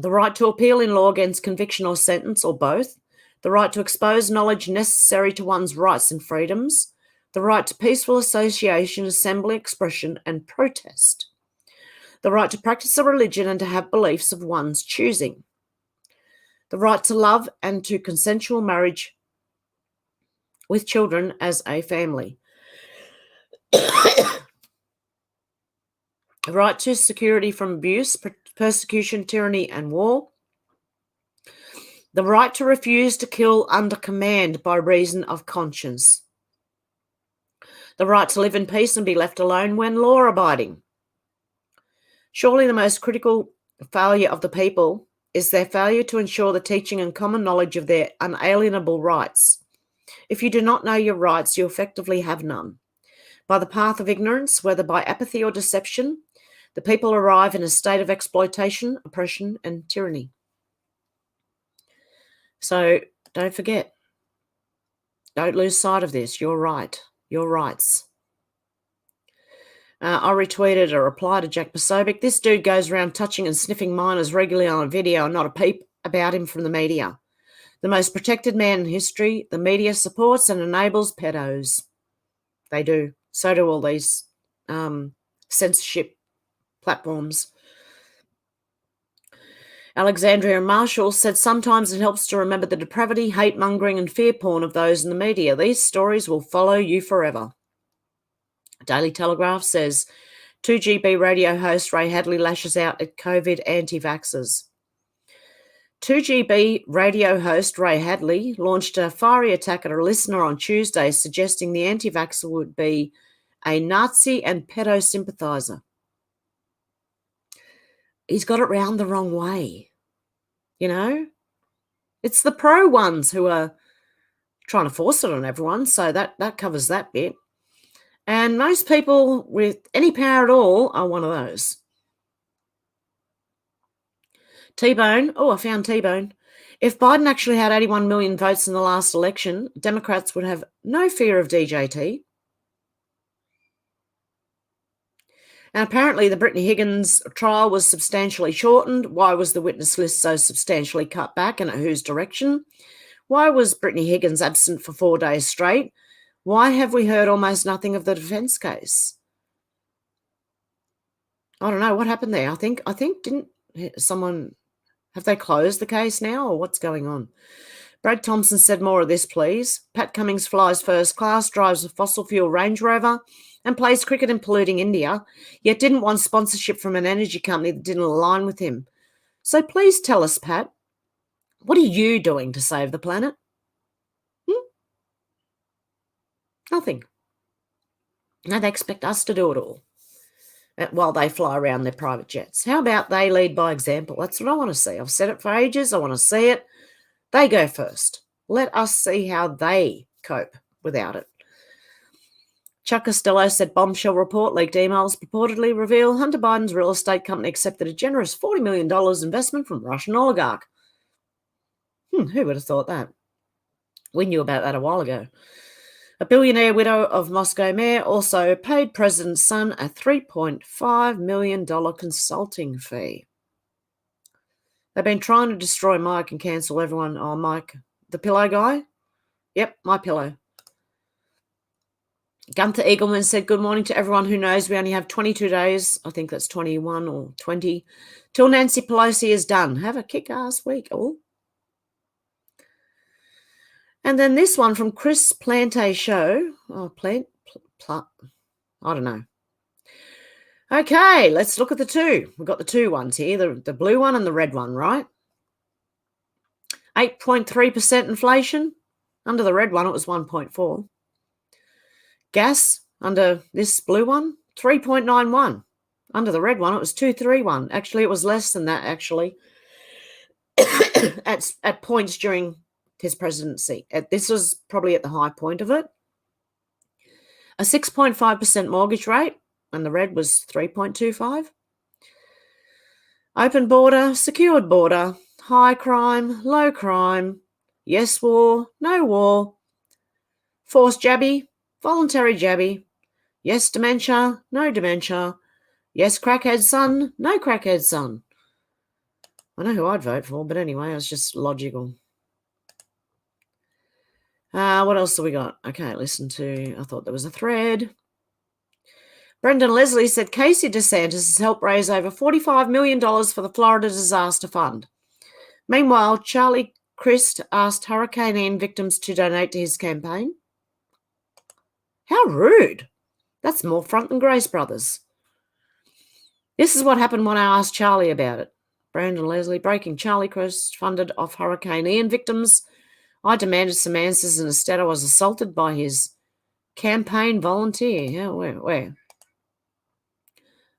right to appeal in law against conviction or sentence or both. The right to expose knowledge necessary to one's rights and freedoms. The right to peaceful association, assembly, expression, and protest. The right to practice a religion and to have beliefs of one's choosing. The right to love and to consensual marriage with children as a family. The right to security from abuse, persecution, tyranny, and war. The right to refuse to kill under command by reason of conscience. The right to live in peace and be left alone when law-abiding. Surely the most critical failure of the people is their failure to ensure the teaching and common knowledge of their unalienable rights. If you do not know your rights, you effectively have none. By the path of ignorance, whether by apathy or deception, the people arrive in a state of exploitation, oppression, and tyranny. So don't forget, don't lose sight of this. You're right. Your rights. I retweeted a reply to Jack Posobiec. This dude goes around touching and sniffing minors regularly on a video and not a peep about him from the media. The most protected man in history, the media supports and enables pedos. They do. So do all these censorship platforms. Alexandria Marshall said sometimes it helps to remember the depravity, hate-mongering and fear porn of those in the media. These stories will follow you forever. Daily Telegraph says 2GB radio host Ray Hadley lashes out at COVID anti-vaxxers. 2GB radio host Ray Hadley launched a fiery attack at a listener on Tuesday, suggesting the anti-vaxxer would be a Nazi and pedo sympathiser. He's got it round the wrong way, you know? It's the pro ones who are trying to force it on everyone, so that covers that bit. And most people with any power at all are one of those. T-Bone. Oh, I found T-Bone. If Biden actually had 81 million votes in the last election, Democrats would have no fear of DJT. And apparently the Brittany Higgins trial was substantially shortened. Why was the witness list so substantially cut back and at whose direction? Why was Brittany Higgins absent for 4 days straight? Why have we heard almost nothing of the defence case? I don't know what happened there. I think didn't someone, have they closed the case now or what's going on? Brad Thompson said more of this, please. Pat Cummings flies first class, drives a fossil fuel Range Rover and plays cricket in polluting India, yet didn't want sponsorship from an energy company that didn't align with him. So please tell us, Pat, what are you doing to save the planet? Nothing. No, they expect us to do it all while they fly around their private jets. How about they lead by example? That's what I want to see. I've said it for ages. I want to see it. They go first. Let us see how they cope without it. Chuck Costello said bombshell report, leaked emails purportedly reveal Hunter Biden's real estate company accepted a generous $40 million investment from Russian oligarch. Who would have thought that? We knew about that a while ago. A billionaire widow of Moscow mayor also paid president's son a $3.5 million consulting fee. They've been trying to destroy Mike and cancel everyone. Oh, Mike, the pillow guy? Yep, my pillow. Gunther Eagleman said, good morning to everyone who knows we only have 22 days, I think that's 21 or 20, till Nancy Pelosi is done. Have a kick-ass week, all. And then this one from Chris Plante Show. Oh, I don't know. Okay, let's look at the two. We've got the two ones here, the blue one and the red one, right? 8.3% inflation. Under the red one, it was 1.4. Gas under this blue one, 3.91. Under the red one, it was 231. Actually, it was less than that, actually, at points during his presidency. This was probably at the high point of it. A 6.5% mortgage rate, and the red was 3.25. Open border, secured border, high crime, low crime, yes war, no war, forced jabby, voluntary jabby, yes dementia, no dementia, yes crackhead son, no crackhead son. I know who I'd vote for, but anyway, it's just logical. What else have we got? Okay, listen to, I thought there was a thread. Brendan Leslie said Casey DeSantis has helped raise over $45 million for the Florida Disaster Fund. Meanwhile, Charlie Crist asked Hurricane Ian victims to donate to his campaign. How rude. That's more front than Grace Brothers. This is what happened when I asked Charlie about it. Brandon Leslie, breaking Charlie Crist funded off Hurricane Ian victims. I demanded some answers, and instead I was assaulted by his campaign volunteer. Yeah, where?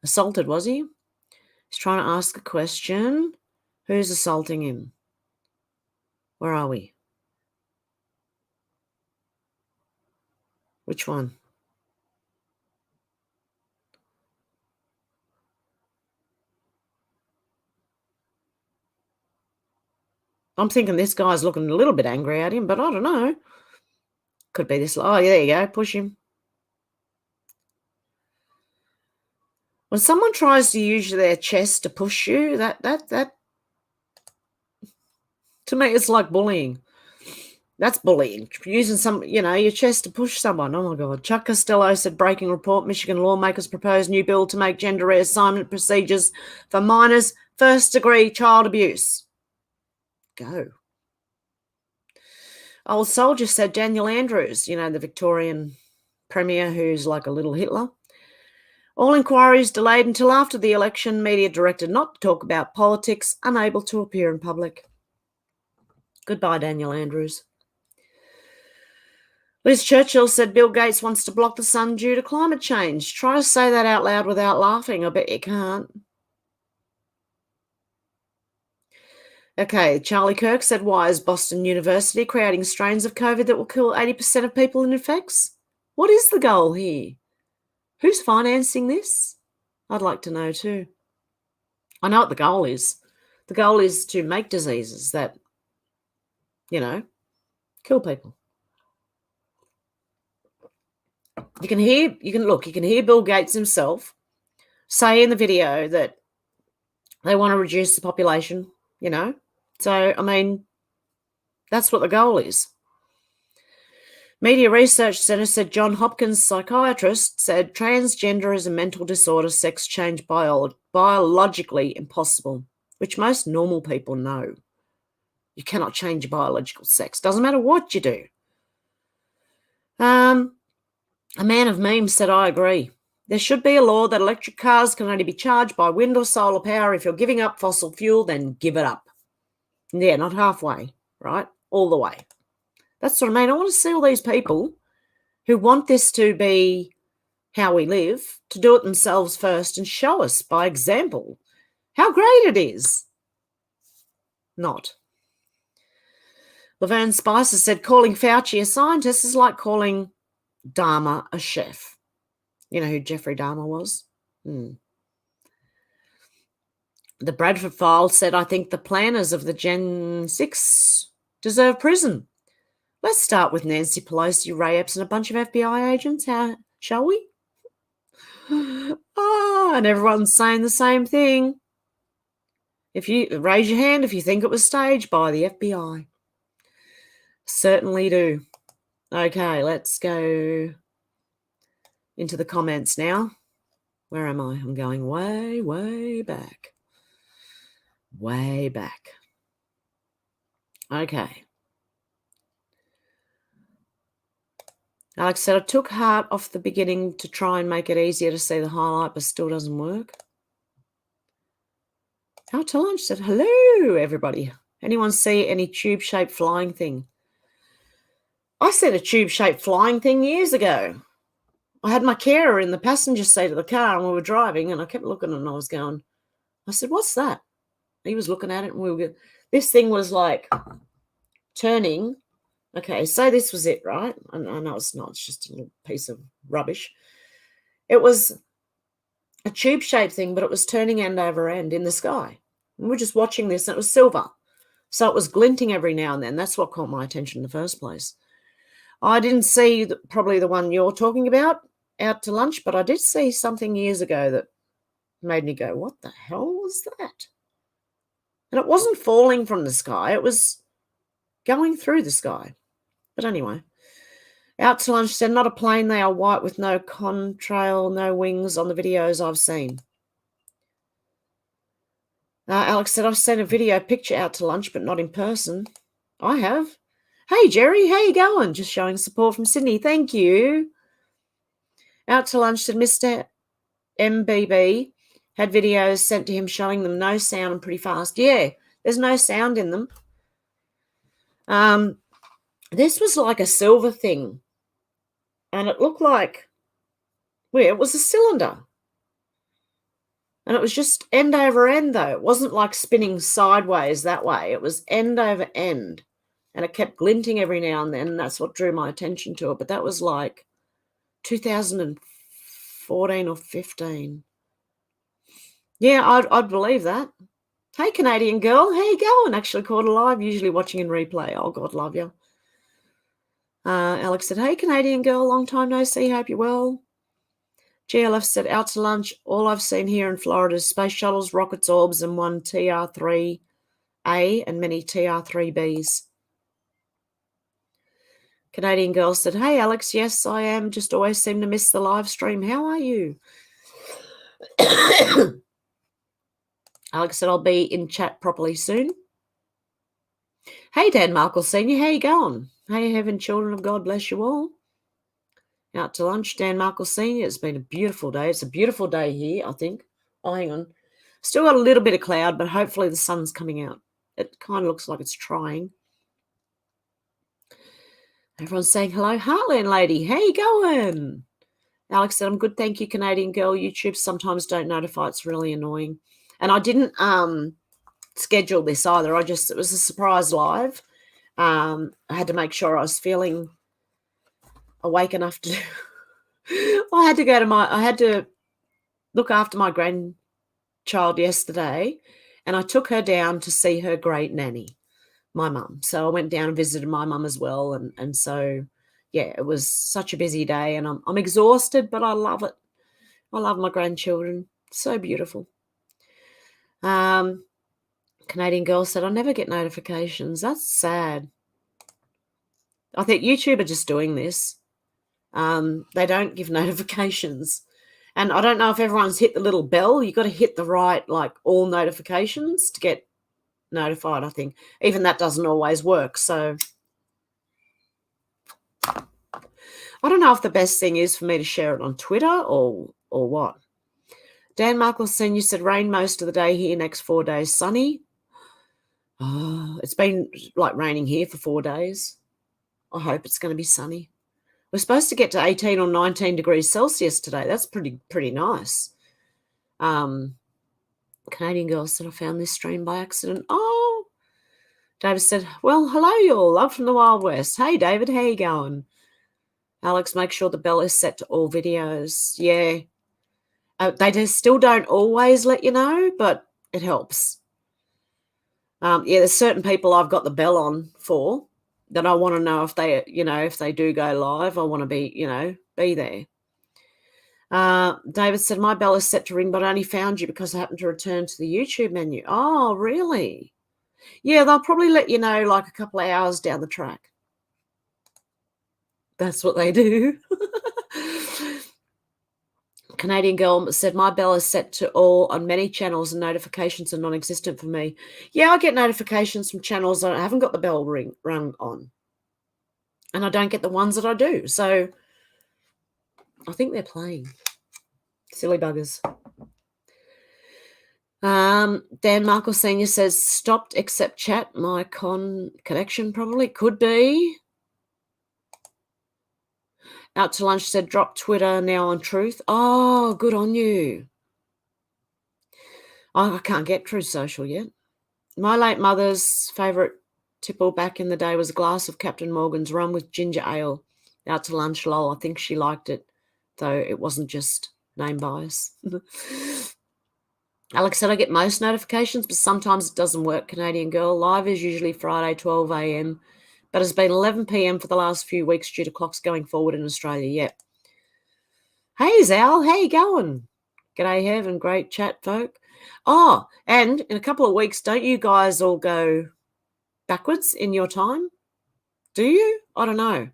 Assaulted, was he? He's trying to ask a question. Who's assaulting him? Where are we? Which one? I'm thinking this guy's looking a little bit angry at him, but I don't know. Could be this. Oh, there you go. Push him. When someone tries to use their chest to push you, that to me, it's like bullying. That's bullying. Using your chest to push someone. Oh my God. Chuck Costello said, breaking report, Michigan lawmakers propose new bill to make gender reassignment procedures for minors first-degree child abuse. Go. Old Soldier said, Daniel Andrews, the Victorian premier who's like a little Hitler. All inquiries delayed until after the election. Media directed not to talk about politics, unable to appear in public. Goodbye, Daniel Andrews. Liz Churchill said Bill Gates wants to block the sun due to climate change. Try to say that out loud without laughing. I bet you can't. Okay, Charlie Kirk said, why is Boston University creating strains of COVID that will kill 80% of people it infects? What is the goal here? Who's financing this? I'd like to know too. I know what the goal is. The goal is to make diseases that, kill people. You can hear Bill Gates himself say in the video that they want to reduce the population, So, that's what the goal is. Media Research Center said John Hopkins, psychiatrist, said transgender is a mental disorder, sex change biologically impossible, which most normal people know. You cannot change your biological sex. Doesn't matter what you do. A man of memes said, I agree. There should be a law that electric cars can only be charged by wind or solar power. If you're giving up fossil fuel, then give it up. Yeah, not halfway, right? All the way. That's what I mean. I want to see all these people who want this to be how we live to do it themselves first and show us by example how great it is. Not. Laverne Spicer said calling Fauci a scientist is like calling Dahmer a chef. You know who Jeffrey Dahmer was? The Bradford File said, I think the planners of the Gen 6 deserve prison. Let's start with Nancy Pelosi, Ray Epps, and a bunch of FBI agents. How shall we? And everyone's saying the same thing. If you raise your hand if you think it was staged by the FBI. Certainly do. Okay, let's go into the comments now. Where am I? I'm going way, way back. Way back. Okay. Alex said, I took heart off the beginning to try and make it easier to see the highlight, but still doesn't work. Our Talonge said, hello, everybody. Anyone see any tube-shaped flying thing? I said a tube-shaped flying thing years ago. I had my carer in the passenger seat of the car and we were driving, and I kept looking and I said, what's that? He was looking at it and this thing was like turning. Okay, so this was it, right? I know it's not. It's just a little piece of rubbish. It was a tube-shaped thing, but it was turning end over end in the sky. And we're just watching this, and it was silver. So it was glinting every now and then. That's what caught my attention in the first place. I didn't see probably the one you're talking about out to lunch, but I did see something years ago that made me go, what the hell was that? And it wasn't falling from the sky. It was going through the sky. But anyway, out to lunch said, not a plane. They are white with no contrail, no wings on the videos I've seen. Alex said, I've seen a video picture out to lunch, but not in person. I have. Hey, Jerry, how you going? Just showing support from Sydney. Thank you. Out to lunch said, Mr. MBB had videos sent to him showing them no sound and pretty fast. Yeah, there's no sound in them. This was like a silver thing, and it looked like, well, it was a cylinder. And it was just end over end, though. It wasn't like spinning sideways that way. It was end over end. And it kept glinting every now and then, and that's what drew my attention to it. But that was like 2014 or 15. Yeah, I'd believe that. Hey, Canadian girl, how you going? Actually caught alive, usually watching in replay. Oh, God love you. Alex said, hey, Canadian girl, long time no see, hope you're well. GLF said, out to lunch, all I've seen here in Florida is space shuttles, rockets, orbs, and one TR-3A and many TR-3Bs. Canadian girl said, hey, Alex, yes, I am. Just always seem to miss the live stream. How are you? Alex said, I'll be in chat properly soon. Hey, Dan Markle Sr., how you going? Hey, heaven, children of God, bless you all. Out to lunch, Dan Markle Sr., it's been a beautiful day. It's a beautiful day here, I think. Oh, hang on. Still got a little bit of cloud, but hopefully the sun's coming out. It kind of looks like it's trying. Everyone's saying hello. Heartland lady, how you going? Alex said, I'm good, thank you, Canadian girl. YouTube sometimes don't notify. It's really annoying. And I didn't schedule this either. It was a surprise live. I had to make sure I was feeling awake enough to I had to look after my grandchild yesterday, and I took her down to see her great nanny, my mum. So I went down and visited my mum as well, and so yeah, it was such a busy day, and I'm exhausted, but I love it. I love my grandchildren. So beautiful. Canadian girl said, I never get notifications. That's sad. I think YouTube are just doing this. They don't give notifications. And I don't know if everyone's hit the little bell. You've got to hit the right, like, all notifications to get notified, I think. Even that doesn't always work. So I don't know if the best thing is for me to share it on Twitter or what. Dan Markle Senior said, rain most of the day here, next 4 days sunny. Oh, it's been like raining here for 4 days. I hope it's going to be sunny. We're supposed to get to 18 or 19 degrees Celsius today. That's pretty nice. Canadian girl said, I found this stream by accident. Oh, David said, well, hello, y'all. Love from the Wild West. Hey, David, how you going? Alex, make sure the bell is set to all videos. Yeah. They just still don't always let you know, but it helps. Yeah, there's certain people I've got the bell on for that I want to know if they, if they do go live, I want to be, be there. David said, my bell is set to ring, but I only found you because I happened to return to the YouTube menu. Oh, really? Yeah, they'll probably let you know like a couple of hours down the track. That's what they do. Canadian girl said, my bell is set to all on many channels and notifications are non-existent for me. Yeah, I get notifications from channels that I haven't got the bell rung on. And I don't get the ones that I do. So I think they're playing. Silly buggers. Dan Markle Sr. says, stopped except chat. My connection probably could be. Out to lunch said, drop Twitter now on Truth. Oh, good on you. I can't get Truth Social yet. My late mother's favourite tipple back in the day was a glass of Captain Morgan's rum with ginger ale. Out to lunch, lol. I think she liked it, though it wasn't just name bias. Alex said, I get most notifications, but sometimes it doesn't work, Canadian girl. Live is usually Friday, 12 a.m., but it's been 11 p.m. for the last few weeks due to clocks going forward in Australia. Yep. Hey, Zal, how you going? G'day, Hev, and great chat, folk. Oh, and in a couple of weeks, don't you guys all go backwards in your time? Do you? I don't know.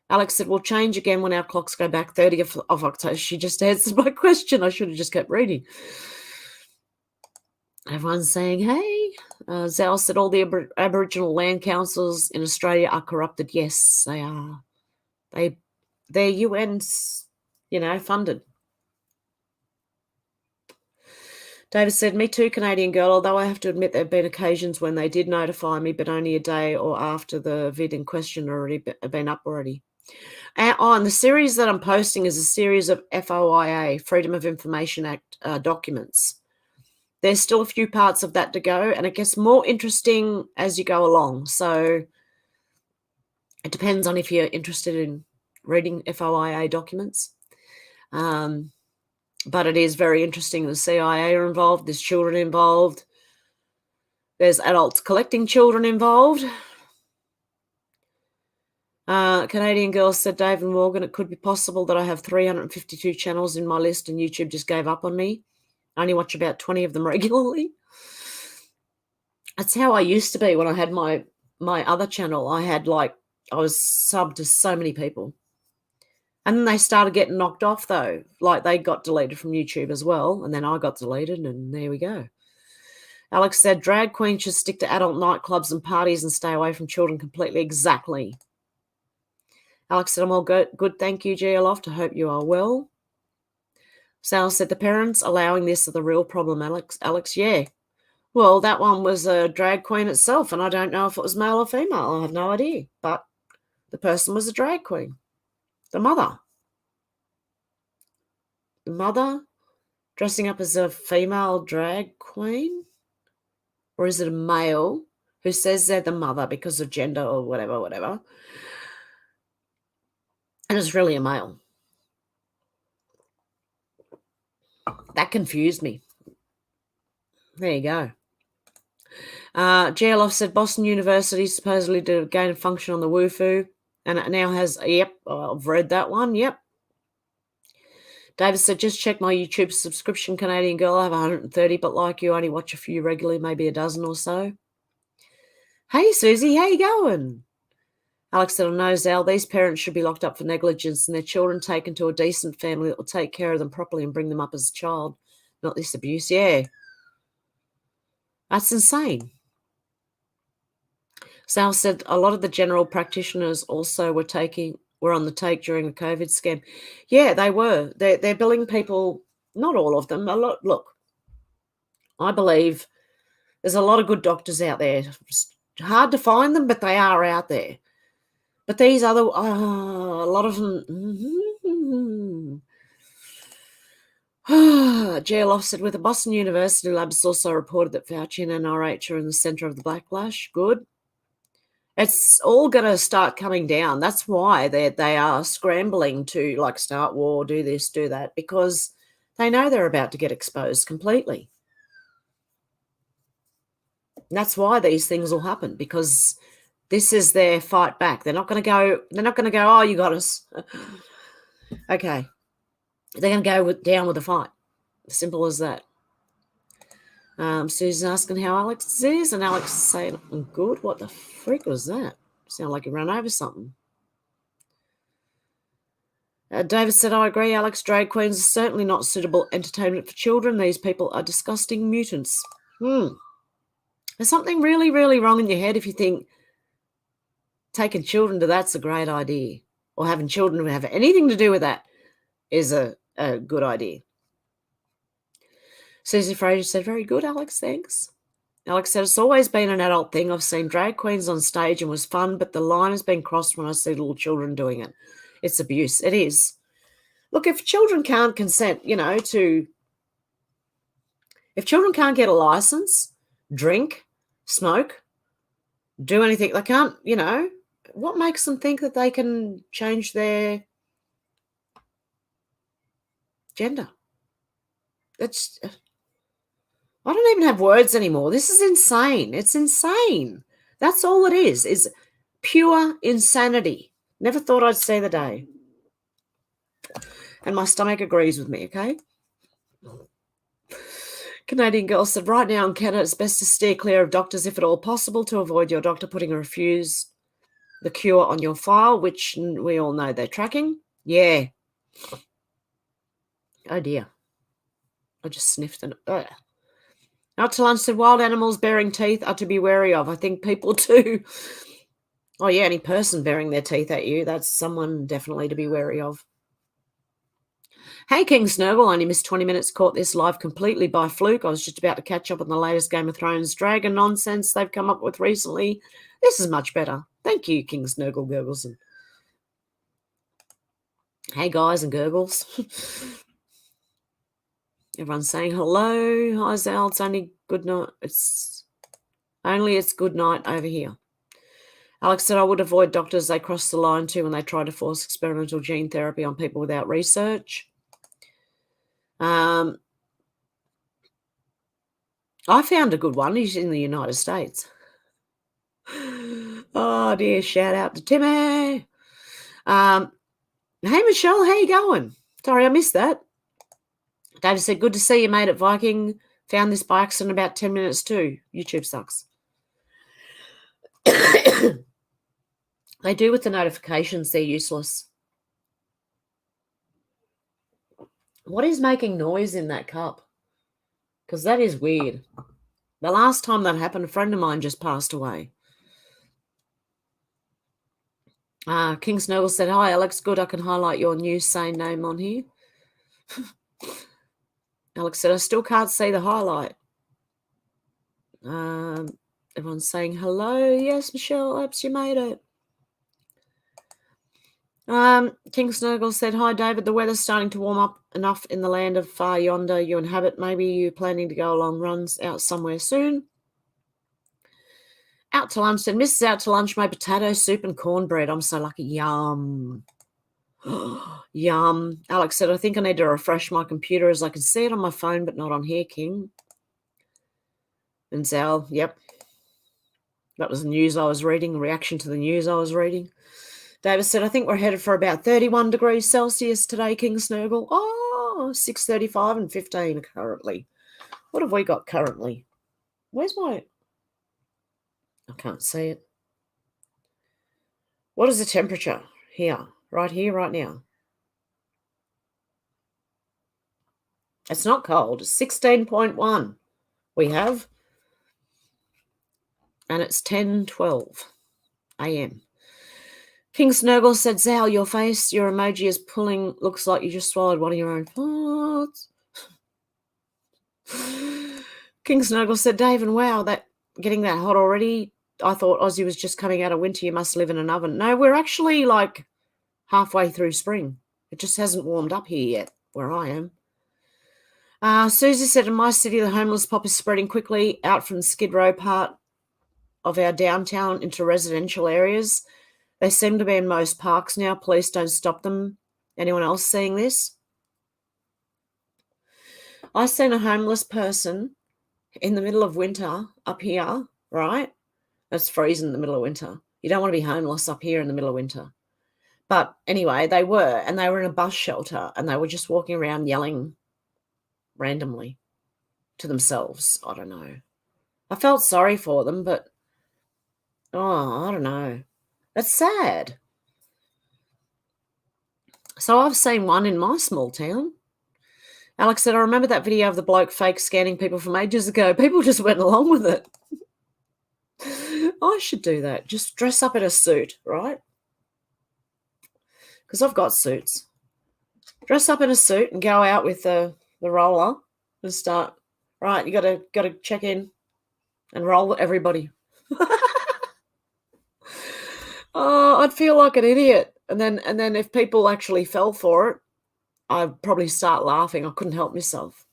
Alex said, we'll change again when our clocks go back 30th of October. She just answered my question. I should have just kept reading. Everyone's saying, hey. Zal said, all the Aboriginal land councils in Australia are corrupted. Yes, they are. They're UN's, funded. David said, me too, Canadian girl, although I have to admit there have been occasions when they did notify me, but only a day or after the vid in question already been up already. And the series that I'm posting is a series of FOIA, Freedom of Information Act documents. There's still a few parts of that to go, and it gets more interesting as you go along. So it depends on if you're interested in reading FOIA documents. But it is very interesting. The CIA are involved. There's children involved. There's adults collecting children involved. Canadian girl said, David Morgan, it could be possible that I have 352 channels in my list and YouTube just gave up on me. I only watch about 20 of them regularly. That's how I used to be when I had my other channel. I was subbed to so many people. And then they started getting knocked off, though. Like, they got deleted from YouTube as well. And then I got deleted, and there we go. Alex said, drag queens should stick to adult nightclubs and parties and stay away from children completely. Exactly. Alex said, I'm all good. Good, thank you, G. Aloft. I hope you are well. Sal said, the parents allowing this are the real problem, Alex. Alex, yeah. Well, that one was a drag queen itself, and I don't know if it was male or female. I have no idea. But the person was a drag queen. The mother dressing up as a female drag queen? Or is it a male who says they're the mother because of gender or whatever? And it's really a male. That confused me. There you go. GLF said Boston University supposedly did a gain of function on the WUFU. And it now has, yep, I've read that one, yep. David said, just check my YouTube subscription, Canadian girl. I have 130, but like you, only watch a few regularly, maybe a dozen or so. Hey, Susie, how you going? Alex said, I know, Zal, these parents should be locked up for negligence and their children taken to a decent family that will take care of them properly and bring them up as a child, not this abuse. Yeah. That's insane. Sal said a lot of the general practitioners also were on the take during the COVID scam. Yeah, they were. They're billing people, not all of them, a lot. Look, I believe there's a lot of good doctors out there. It's hard to find them, but they are out there. But these other, a lot of them. JLoff said, with the Boston University labs also reported that Fauci and NIH are in the center of the backlash. Good. It's all going to start coming down. That's why they are scrambling to start war, do this, do that, because they know they're about to get exposed completely. And that's why these things will happen, because this is their fight back. They're not going to go, oh, you got us. Okay. They're going to go down with the fight. Simple as that. Susan asking how Alex is, and Alex is saying, I'm good. What the freak was that? Sound like he ran over something. David said, I agree, Alex. Drag queens are certainly not suitable entertainment for children. These people are disgusting mutants. There's something really, really wrong in your head if you think taking children to that's a great idea, or having children who have anything to do with that is a good idea. Susie Fraser said, very good, Alex, thanks. Alex said, it's always been an adult thing. I've seen drag queens on stage and was fun, but the line has been crossed when I see little children doing it. It's abuse. It is. Look, if children can't consent, if children can't get a license, drink, smoke, do anything, they can't, what makes them think that they can change their gender? That's, I don't even have words anymore. This is insane. It's insane. That's all it is pure insanity. Never thought I'd see the day. And my stomach agrees with me, okay? Canadian girl said, right now in Canada, it's best to steer clear of doctors if at all possible to avoid your doctor putting a refuse the cure on your file, which we all know they're tracking. Yeah. Oh, dear. I just sniffed it. Out to lunch said, wild animals bearing teeth are to be wary of. I think people too. Oh, yeah, any person bearing their teeth at you, that's someone definitely to be wary of. Hey, King Snurgle, I only missed 20 minutes, caught this live completely by fluke. I was just about to catch up on the latest Game of Thrones dragon nonsense they've come up with recently. This is much better. Thank you, King Snurgle Gurgles. Hey, guys and gurgles. Everyone's saying hello. Hi, Zal. It's only good night. It's good night over here. Alex said, I would avoid doctors. They cross the line too when they try to force experimental gene therapy on people without research. I found a good one. He's in the United States. Oh, dear. Shout out to Timmy. Hey, Michelle. How you going? Sorry, I missed that. David said, good to see you, mate, at Viking. Found this by accident about 10 minutes too. YouTube sucks. They do with the notifications. They're useless. What is making noise in that cup? Because that is weird. The last time that happened, a friend of mine just passed away. King Snowball said, hi, Alex. Good, I can highlight your new sane name on here. Alex said, I still can't see the highlight. Everyone's saying hello. Yes, Michelle, perhaps you made it. King Snurgle said, hi, David. The weather's starting to warm up enough in the land of far yonder you inhabit. Maybe you're planning to go along runs out somewhere soon. Out to lunch. Said, Mrs. Out to lunch, made potato soup and cornbread. I'm so lucky. Yum. Yum. Alex said, I think I need to refresh my computer as I can see it on my phone, but not on here, King. And Zal, yep. That was the news I was reading, reaction to the news I was reading. David said, I think we're headed for about 31 degrees Celsius today, King Snurgle. Oh, 6:35 and 15 currently. What have we got currently? Where's my... I can't see it. What is the temperature here, right now? It's not cold. It's 16.1 we have. And it's 10:12 a.m. King Snurgle said, Zal, your face, your emoji is pulling, looks like you just swallowed one of your own farts. King Snurgle said, Dave, and wow, that getting that hot already. I thought Aussie was just coming out of winter. You must live in an oven. No, we're actually like halfway through spring. It just hasn't warmed up here yet where I am. Susie said, in my city, the homeless pop is spreading quickly out from the Skid Row part of our downtown into residential areas. They seem to be in most parks now. Police don't stop them. Anyone else seeing this? I seen a homeless person in the middle of winter up here, right? It's freezing in the middle of winter. You don't want to be homeless up here in the middle of winter. But anyway, they were in a bus shelter, and they were just walking around yelling randomly to themselves. I don't know. I felt sorry for them, but, I don't know. That's sad. So I've seen one in my small town. Alex said, I remember that video of the bloke fake scanning people from ages ago. People just went along with it. I should do that. Just dress up in a suit, right? Because I've got suits. Dress up in a suit and go out with the roller and start, right, you got to check in. and roll everybody. Oh, I'd feel like an idiot. And then if people actually fell for it, I'd probably start laughing. I couldn't help myself.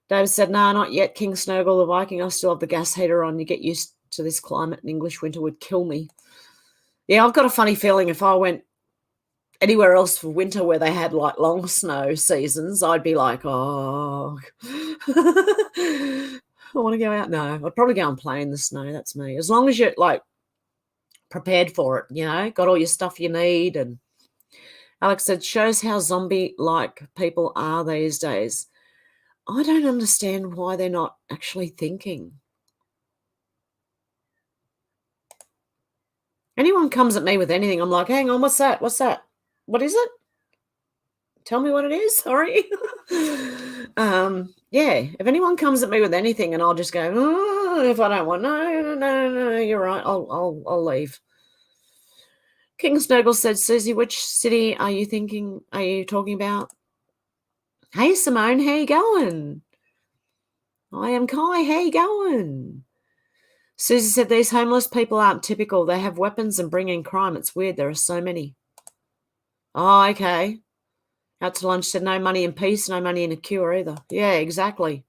David said, "No, not yet, King Snurgle the Viking. I still have the gas heater on. You get used to this climate. An English winter would kill me." Yeah, I've got a funny feeling if I went anywhere else for winter where they had like long snow seasons, I'd be like, oh, I want to go out. No, I'd probably go and play in the snow. That's me. As long as you're like prepared for it, got all your stuff you need. And Alex said, shows how zombie-like people are these days. I don't understand why they're not actually thinking. Anyone comes at me with anything, I'm like, hang on, what's that? What's that? What is it? Tell me what it is. Sorry. Yeah, if anyone comes at me with anything and I'll just go, oh, if I don't want, no, you're right. I'll leave. King Snuggle said, Susie, which city are you talking about? Hey, Simone, how you going? I am Kai, how you going? Susie said, these homeless people aren't typical. They have weapons and bring in crime. It's weird. There are so many. Oh, okay. Out to lunch said, no money in peace, no money in a cure either. Yeah, exactly.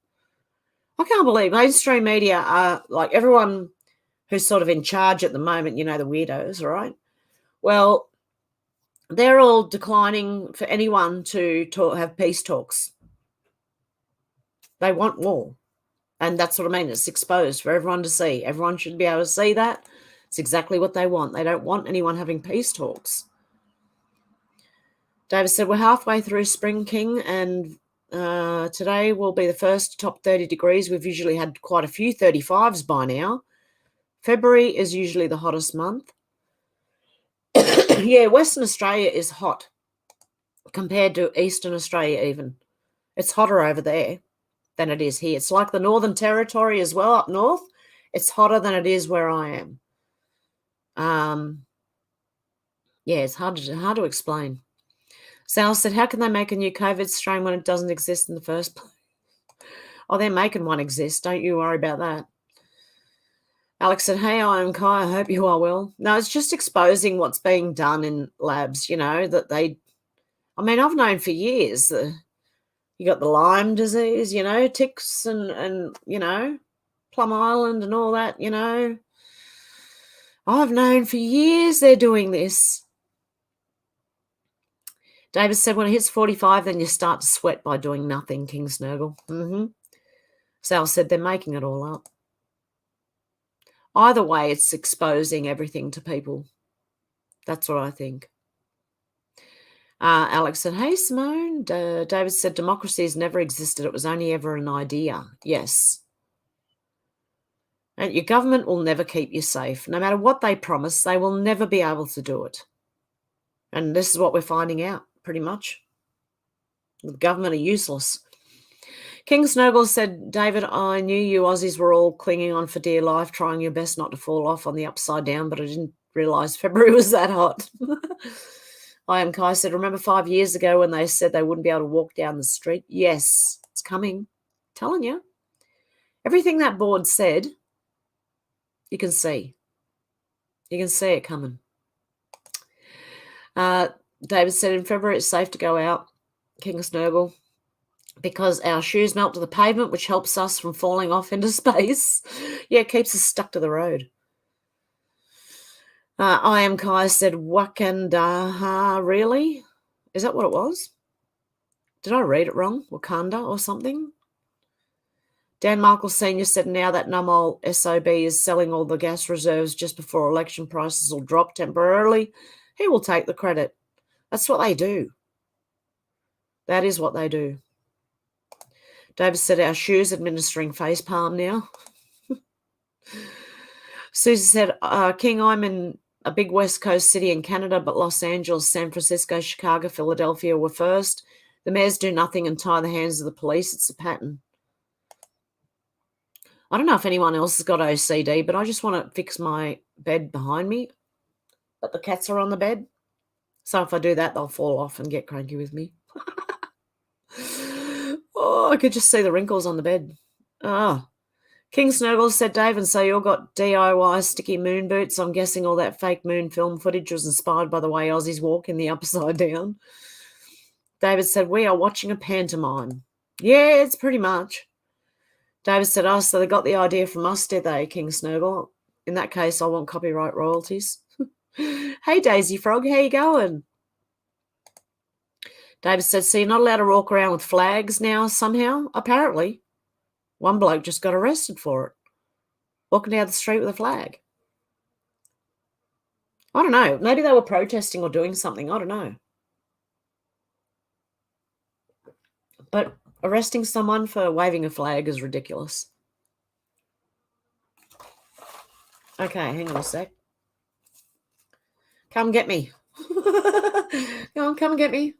I can't believe mainstream media are like everyone who's sort of in charge at the moment, the weirdos, right? Well, they're all declining for anyone to have peace talks. They want war. And that's what I mean. It's exposed for everyone to see. Everyone should be able to see that. It's exactly what they want. They don't want anyone having peace talks. David said, we're halfway through spring, King, and today will be the first top 30 degrees. We've usually had quite a few 35s by now. February is usually the hottest month. Yeah, Western Australia is hot compared to Eastern Australia even. It's hotter over there than it is here. It's like the Northern Territory as well up north. It's hotter than it is where I am. Yeah, it's hard to explain. Sal said, how can they make a new COVID strain when it doesn't exist in the first place? Oh, they're making one exist. Don't you worry about that. Alex said, hey, I am Kai. I hope you are well. No, it's just exposing what's being done in labs, that I've known for years you got the Lyme disease, ticks and Plum Island and all that, I've known for years they're doing this. David said, when it hits 45, then you start to sweat by doing nothing, King Snurgle. Sal said, they're making it all up. Either way, it's exposing everything to people. That's what I think. Alex said, hey, Simone. David said, democracy has never existed. It was only ever an idea. Yes. And your government will never keep you safe. No matter what they promise, they will never be able to do it. And this is what we're finding out, pretty much. The government are useless. King Snowball said, David, I knew you Aussies were all clinging on for dear life, trying your best not to fall off on the upside down, but I didn't realise February was that hot. I am Kai said, remember 5 years ago when they said they wouldn't be able to walk down the street? Yes, it's coming. I'm telling you. Everything that board said, you can see. You can see it coming. David said, in February it's safe to go out, King Snowball, because our shoes melt to the pavement, which helps us from falling off into space. Yeah, it keeps us stuck to the road. I am Kai said, Wakanda, really? Is that what it was? Did I read it wrong? Wakanda or something? Dan Markle Sr. said, now that numb SOB is selling all the gas reserves just before election prices will drop temporarily, he will take the credit. That's what they do. That is what they do. David said, our shoes administering face palm now. Susie said, King, I'm in a big West Coast city in Canada, but Los Angeles, San Francisco, Chicago, Philadelphia were first. The mayors do nothing and tie the hands of the police. It's a pattern. I don't know if anyone else has got OCD, but I just want to fix my bed behind me. But the cats are on the bed. So if I do that, they'll fall off and get cranky with me. Oh, I could just see the wrinkles on the bed. Oh, King Snurgle said, Dave, and so you all got DIY sticky moon boots. I'm guessing all that fake moon film footage was inspired by the way Aussies walk in the upside down. David said, we are watching a pantomime. Yeah, it's pretty much. David said, oh, so they got the idea from us, did they, King Snurgle? In that case, I want copyright royalties. Hey, Daisy Frog, how you going? David said, so you're not allowed to walk around with flags now somehow? Apparently. One bloke just got arrested for it. Walking down the street with a flag. I don't know. Maybe they were protesting or doing something. I don't know. But arresting someone for waving a flag is ridiculous. Okay, hang on a sec. Come get me. Come and get me.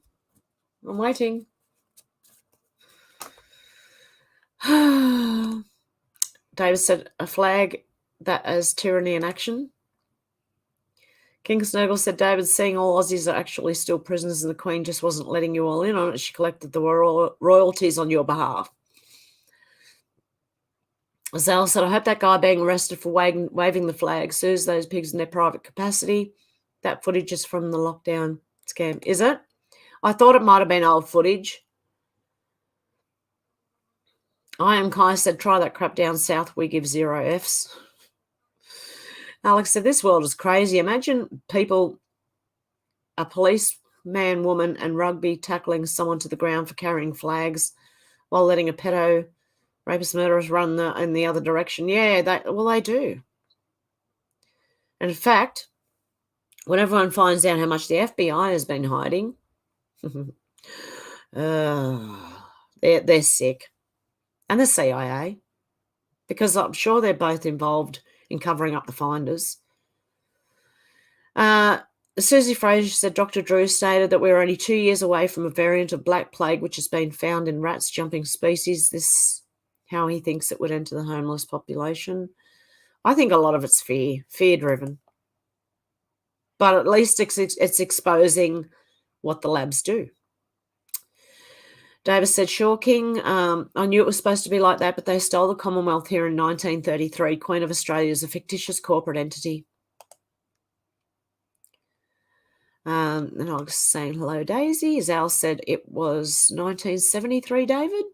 I'm waiting. David said, a flag that as tyranny in action. King Snurgle said, David, seeing all Aussies are actually still prisoners and the Queen just wasn't letting you all in on it. She collected the royalties on your behalf. Zal said, I hope that guy being arrested for waving the flag sues those pigs in their private capacity. That footage is from the lockdown scam. Is it? I thought it might have been old footage. I am Kai said, try that crap down south. We give 0 Fs. Alex said, this world is crazy. Imagine people, a policeman, woman, and rugby tackling someone to the ground for carrying flags while letting a pedo, rapist, murderers run in the other direction. Yeah, they do. And in fact, when everyone finds out how much the FBI has been hiding, they're sick. And the CIA, because I'm sure they're both involved in covering up the finders. Susie Fraser said Dr. Drew stated that we're only 2 years away from a variant of black plague which has been found in rats jumping species. This how he thinks it would enter the homeless population. I think a lot of it's fear-driven. But at least it's exposing what the labs do. Davis said, sure, King. I knew it was supposed to be like that, but they stole the Commonwealth here in 1933. Queen of Australia is a fictitious corporate entity. And I was saying hello, Daisy. As Al said, it was 1973, David.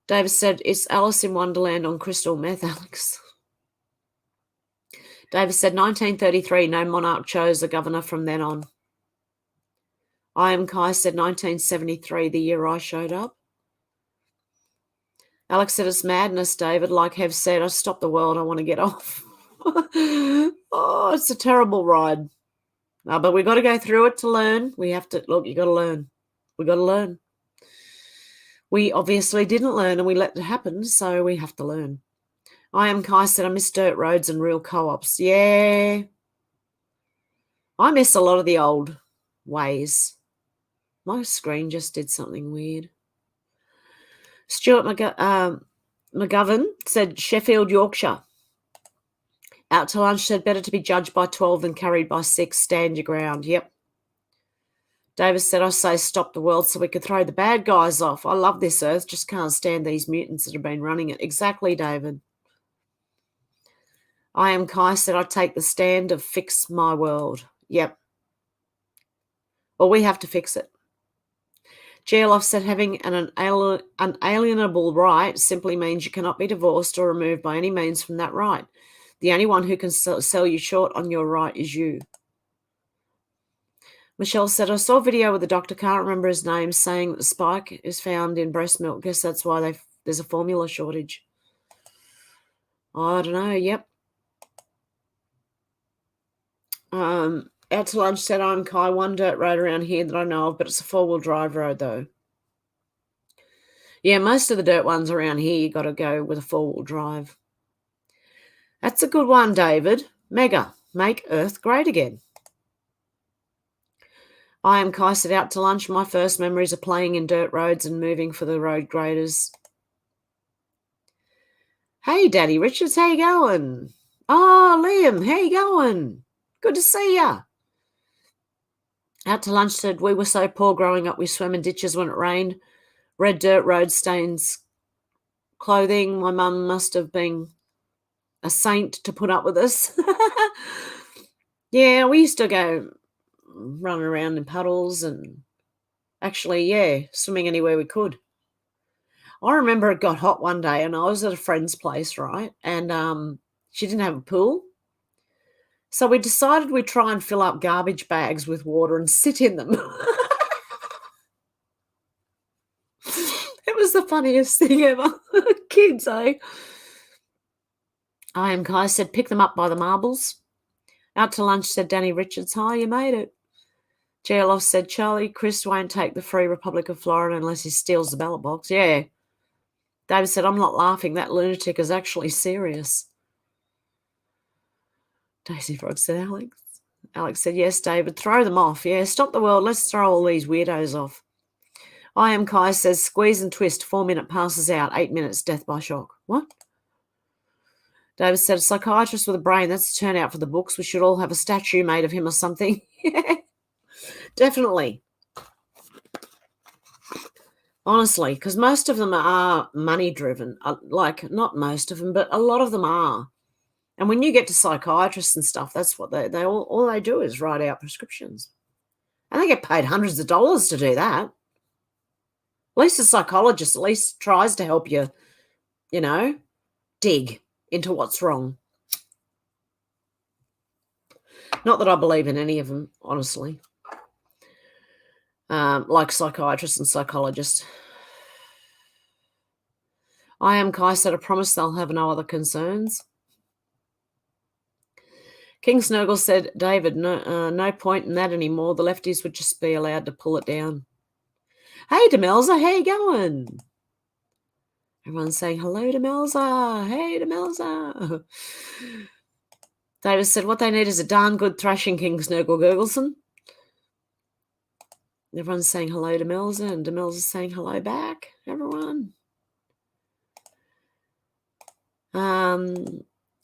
Davis said, it's Alice in Wonderland on crystal meth, Alex. Davis said, 1933, no monarch chose a governor from then on. I am Kai said 1973, the year I showed up. Alex said, it's madness, David. Like Hev said, I stopped the world. I want to get off. Oh, it's a terrible ride. But we've got to go through it to learn. We have to, look, you got to learn. We got to learn. We obviously didn't learn and we let it happen, so we have to learn. I am Kai said, I miss dirt roads and real co-ops. Yeah. I miss a lot of the old ways. My screen just did something weird. Stuart McGovern said Sheffield, Yorkshire. Out to lunch said better to be judged by 12 than carried by 6. Stand your ground. Yep. Davis said, I say stop the world so we could throw the bad guys off. I love this earth. Just can't stand these mutants that have been running it. Exactly, David. I am Kai said, I take the stand of fix my world. Yep. Well, we have to fix it. GLF said having an unalienable right simply means you cannot be divorced or removed by any means from that right. The only one who can sell you short on your right is you. Michelle said, I saw a video with the doctor, can't remember his name, saying that the spike is found in breast milk. Guess that's why there's a formula shortage. I don't know. Yep. Out to lunch said, I'm Kai. One dirt road around here that I know of, but it's a 4-wheel drive road, though. Yeah, most of the dirt ones around here, you got to go with a 4-wheel drive. That's a good one, David. Mega, make Earth great again. I am Kai said, out to lunch. My first memories of playing in dirt roads and moving for the road graders. Hey, Daddy Richards, how you going? Oh, Liam, how you going? Good to see ya. Out to lunch said, we were so poor growing up, we swam in ditches when it rained, Red dirt road stains clothing. My mum must have been a saint to put up with us. Yeah, we used to go running around in puddles and actually, yeah, swimming anywhere we could. I remember it got hot one day and I was at a friend's place, right? And she didn't have a pool. So we decided we'd try and fill up garbage bags with water and sit in them. It was the funniest thing ever. Kids, eh? I am Kai said, pick them up by the marbles. Out to lunch said Danny Richards, hi, you made it. GLOF said, Charlie, Chris won't take the Free Republic of Florida unless he steals the ballot box. Yeah. David said, I'm not laughing. That lunatic is actually serious. Daisy Frog said, Alex. Alex said, yes, David, throw them off. Yeah, stop the world. Let's throw all these weirdos off. I am Kai says, squeeze and twist, 4 minute passes out, 8 minutes, death by shock. What? David said, a psychiatrist with a brain, that's a turnout for the books. We should all have a statue made of him or something. Yeah, definitely. Honestly, because most of them are money driven. Like, not most of them, but a lot of them are. And when you get to psychiatrists and stuff, that's what they all they do is write out prescriptions. And they get paid hundreds of dollars to do that. At least a psychologist at least tries to help you, dig into what's wrong. Not that I believe in any of them, honestly. Like psychiatrists and psychologists. I am Kai said, I promise they'll have no other concerns. King Snurgle said, David, no point in that anymore. The lefties would just be allowed to pull it down. Hey, Demelza, how you going? Everyone's saying, hello, Demelza. Hey, Demelza. David said, what they need is a darn good thrashing, King Snurgle Gurgleson. Everyone's saying hello to Demelza, and Demelza's saying hello back, everyone. I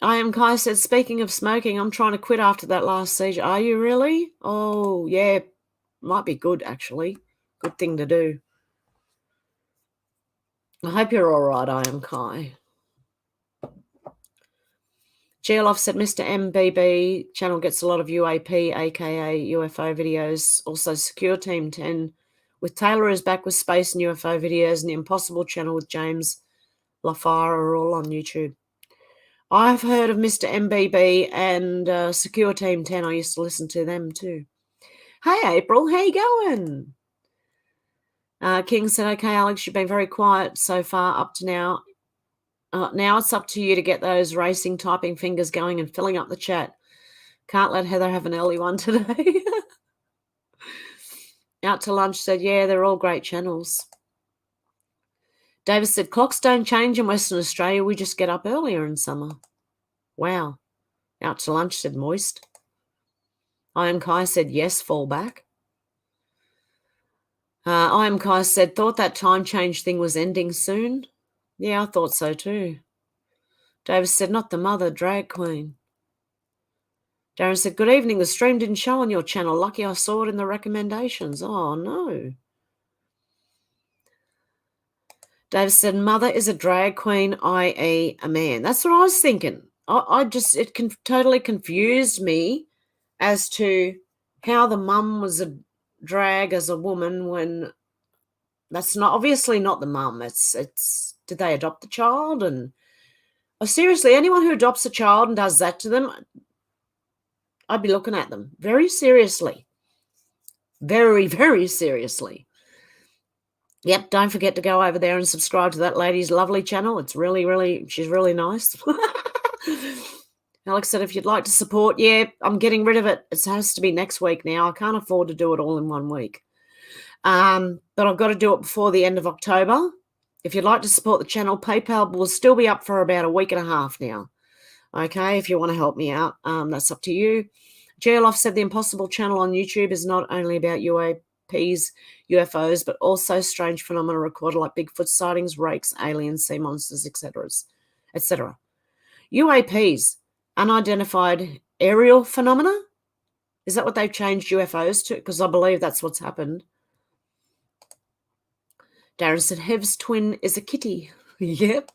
am Kai said, speaking of smoking, I'm trying to quit after that last seizure. Are you really? Oh, yeah. Might be good, actually. Good thing to do. I hope you're all right, I am Kai. GLOF said, Mr. MBB channel gets a lot of UAP, aka UFO videos. Also, Secure Team 10 with Taylor is back with space and UFO videos, and the Impossible channel with James LaFar are all on YouTube. I've heard of Mr. MBB and Secure Team 10. I used to listen to them too. Hey, April, how you going? King said, okay, Alex, you've been very quiet so far up to now. Now it's up to you to get those racing typing fingers going and filling up the chat. Can't let Heather have an early one today. Out to lunch said, yeah, they're all great channels. Davis said, clocks don't change in Western Australia. We just get up earlier in summer. Wow. Out to lunch said, moist. I am Kai said, yes, fall back. I am Kai said, thought that time change thing was ending soon. Yeah, I thought so too. Davis said, not the mother, drag queen. Darren said, good evening. The stream didn't show on your channel. Lucky I saw it in the recommendations. Oh, no. Davis said, mother is a drag queen, i.e. a man. That's what I was thinking. It totally confused me as to how the mum was a drag as a woman when that's not obviously not the mum. It's did they adopt the child? And seriously, anyone who adopts a child and does that to them, I'd be looking at them very seriously. Very, very seriously. Yep, don't forget to go over there and subscribe to that lady's lovely channel. It's really, really, she's really nice. Alex said, if you'd like to support, yeah, I'm getting rid of it. It has to be next week now. I can't afford to do it all in 1 week. But I've got to do it before the end of October. If you'd like to support the channel, PayPal will still be up for about a week and a half now. Okay, if you want to help me out, that's up to you. GLOF said the Impossible channel on YouTube is not only about UAPs, UFOs, but also strange phenomena recorded like Bigfoot sightings, rakes, aliens, sea monsters, etc. UAPs, unidentified aerial phenomena? Is that what they've changed UFOs to? Because I believe that's what's happened. Darren said, Hev's twin is a kitty. Yep.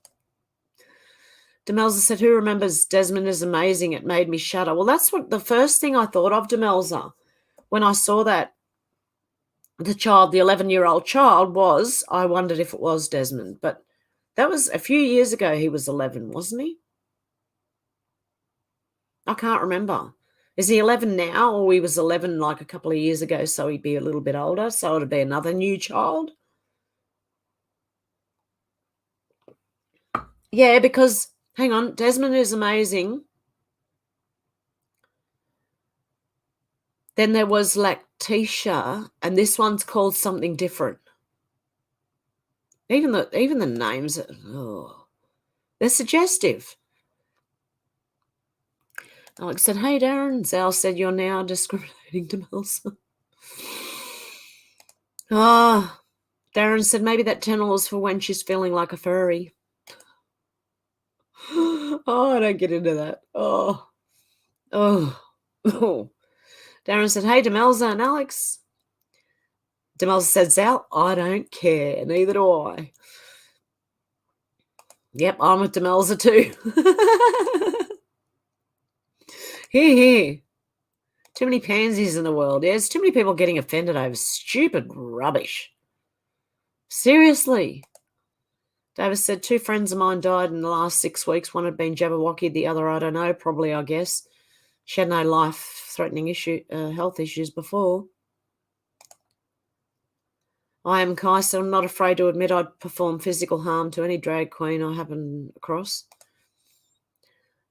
Demelza said, who remembers Desmond is amazing? It made me shudder. Well, that's what the first thing I thought of, Demelza, when I saw that the 11-year-old child was, I wondered if it was Desmond. But that was a few years ago. He was 11, wasn't he? I can't remember. Is he 11 now, or he was 11 like a couple of years ago, so he'd be a little bit older, so it'd be another new child? Yeah, because, hang on, Desmond is amazing. Then there was Lactatia, and this one's called something different. Even the names, they're suggestive. Alex said, hey, Darren. Zal said, you're now discriminating to Melissa. Darren said, maybe that tunnel is for when she's feeling like a furry. I don't get into that. Oh. Darren said, hey, Demelza and Alex. Demelza said, Zal, I don't care. Neither do I. Yep, I'm with Demelza too. Here. Too many pansies in the world. There's too many people getting offended over stupid rubbish. Seriously. Davis said, 2 friends of mine died in the last 6 weeks. One had been Jabberwocky, the other, I don't know, probably, I guess. She had no life-threatening health issues before. I am Kai, so I'm not afraid to admit I'd perform physical harm to any drag queen I happen across.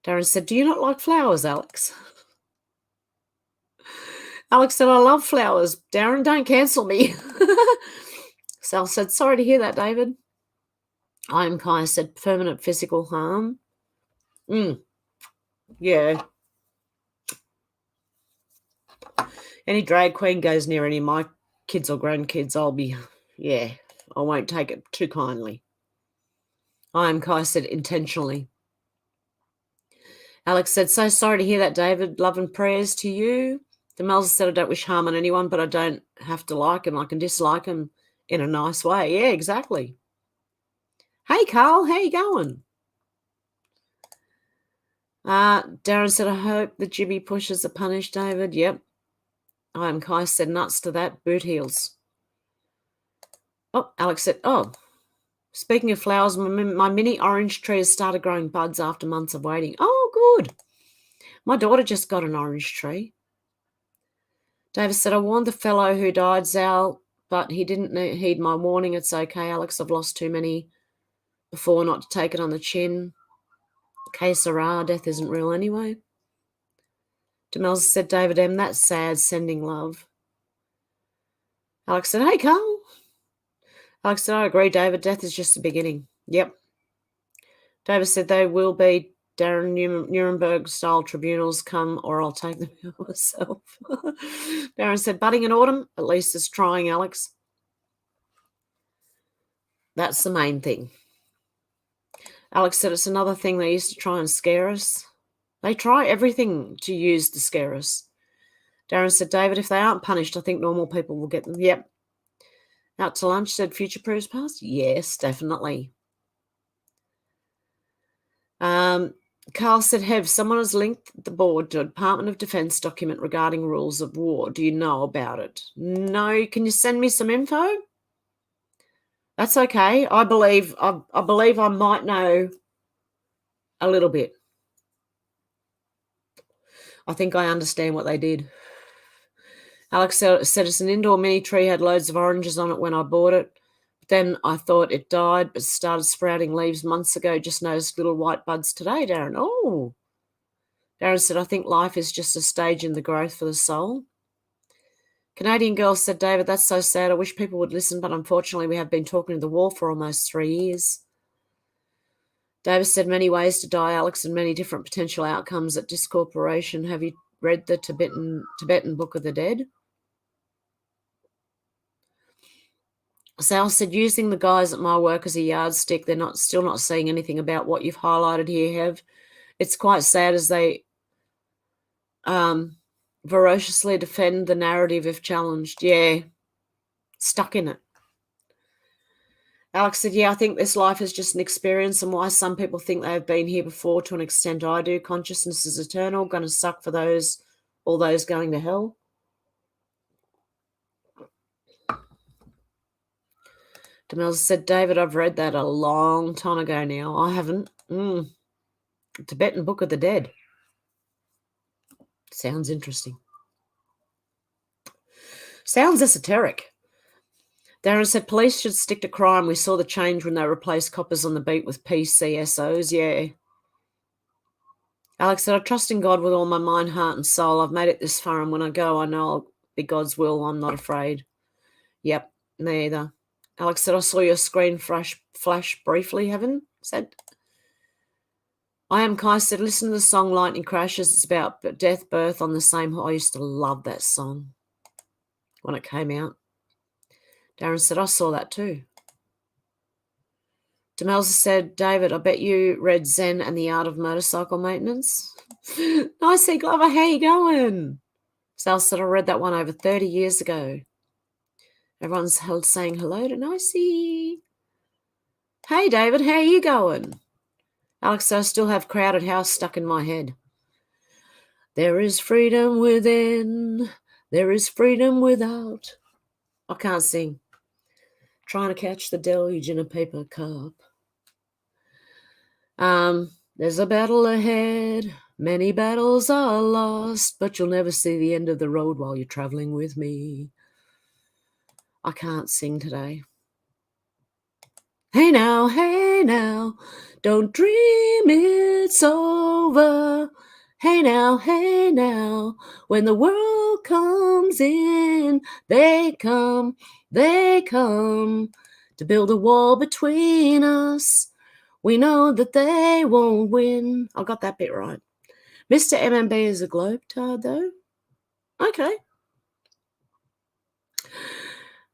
Darren said, do you not like flowers, Alex? Alex said, I love flowers. Darren, don't cancel me. Sal said, sorry to hear that, David. I am Kai, said, permanent physical harm. Yeah. Any drag queen goes near any of my kids or grandkids, I won't take it too kindly. I am Kai, said, intentionally. Alex said, so sorry to hear that, David. Love and prayers to you. Demelza said, I don't wish harm on anyone, but I don't have to like him. I can dislike him in a nice way. Yeah, exactly. Hey, Carl, how you going? Darren said, I hope the Jibby pushes are punished, David. Yep. I am Kai, said, nuts to that, boot heels. Oh, Alex said, speaking of flowers, my mini orange tree has started growing buds after months of waiting. Oh, good. My daughter just got an orange tree. Davis said, I warned the fellow who died, Zal, but he didn't heed my warning. It's okay, Alex. I've lost too many before not to take it on the chin. Que sera, death isn't real anyway. Demelza said, David M., that's sad, sending love. Alex said, hey, Carl. Alex said, I agree, David. Death is just the beginning. Yep. David said, they will be Darren Nuremberg-style tribunals come, or I'll take them out myself. Darren said, budding in autumn, at least it's trying, Alex. That's the main thing. Alex said, it's another thing they used to try and scare us. They try everything to use to scare us. Darren said, David, if they aren't punished, I think normal people will get them. Yep. Out to lunch, said Future Proofs Past? Yes, definitely. Carl said, Hev, someone has linked the board to a Department of Defence document regarding rules of war. Do you know about it? No. Can you send me some info? That's okay. I believe I might know a little bit. I think I understand what they did. Alex said it's an indoor mini tree, had loads of oranges on it when I bought it. But then I thought it died, but started sprouting leaves months ago. Just noticed little white buds today, Darren. Oh. Darren said, I think life is just a stage in the growth for the soul. Canadian girl said, David, that's so sad. I wish people would listen, but unfortunately we have been talking to the wall for almost 3 years. Davis said, many ways to die, Alex, and many different potential outcomes at discorporation. Have you read the Tibetan Book of the Dead? Sal said, using the guys at my work as a yardstick, they're still not seeing anything about what you've highlighted here, Hev. It's quite sad as they ferociously defend the narrative if challenged. Yeah, stuck in it. Alex said, yeah, I think this life is just an experience, and why some people think they have been here before to an extent I do. Consciousness is eternal, going to suck for all those going to hell. Demels said, David, I've read that a long time ago now. I haven't. Tibetan Book of the Dead. Sounds interesting. Sounds esoteric. Darren said, police should stick to crime. We saw the change when they replaced coppers on the beat with PCSOs. Yeah. Alex said, I trust in God with all my mind, heart, and soul. I've made it this far, and when I go, I know I'll be God's will. I'm not afraid. Yep, me either. Alex said, I saw your screen flash briefly, Heaven said. I am Kai said, listen to the song Lightning Crashes. It's about death, birth on the same. I used to love that song when it came out. Darren said, I saw that too. Demelza said, David, I bet you read Zen and the Art of Motorcycle Maintenance. Nicey Glover, how you going? Sal said, I read that one over 30 years ago. Everyone's held saying hello to Nicey. Hey, David, how you going? Alex said, I still have Crowded House stuck in my head. There is freedom within. There is freedom without. I can't sing. Trying to catch the deluge in a paper cup. There's a battle ahead. Many battles are lost, but you'll never see the end of the road while you're traveling with me. I can't sing today. Hey now, don't dream it's over. Hey now, when the world comes in, they come to build a wall between us. We know that they won't win. I got that bit right. Mr. MMB is a globetard, though. Okay.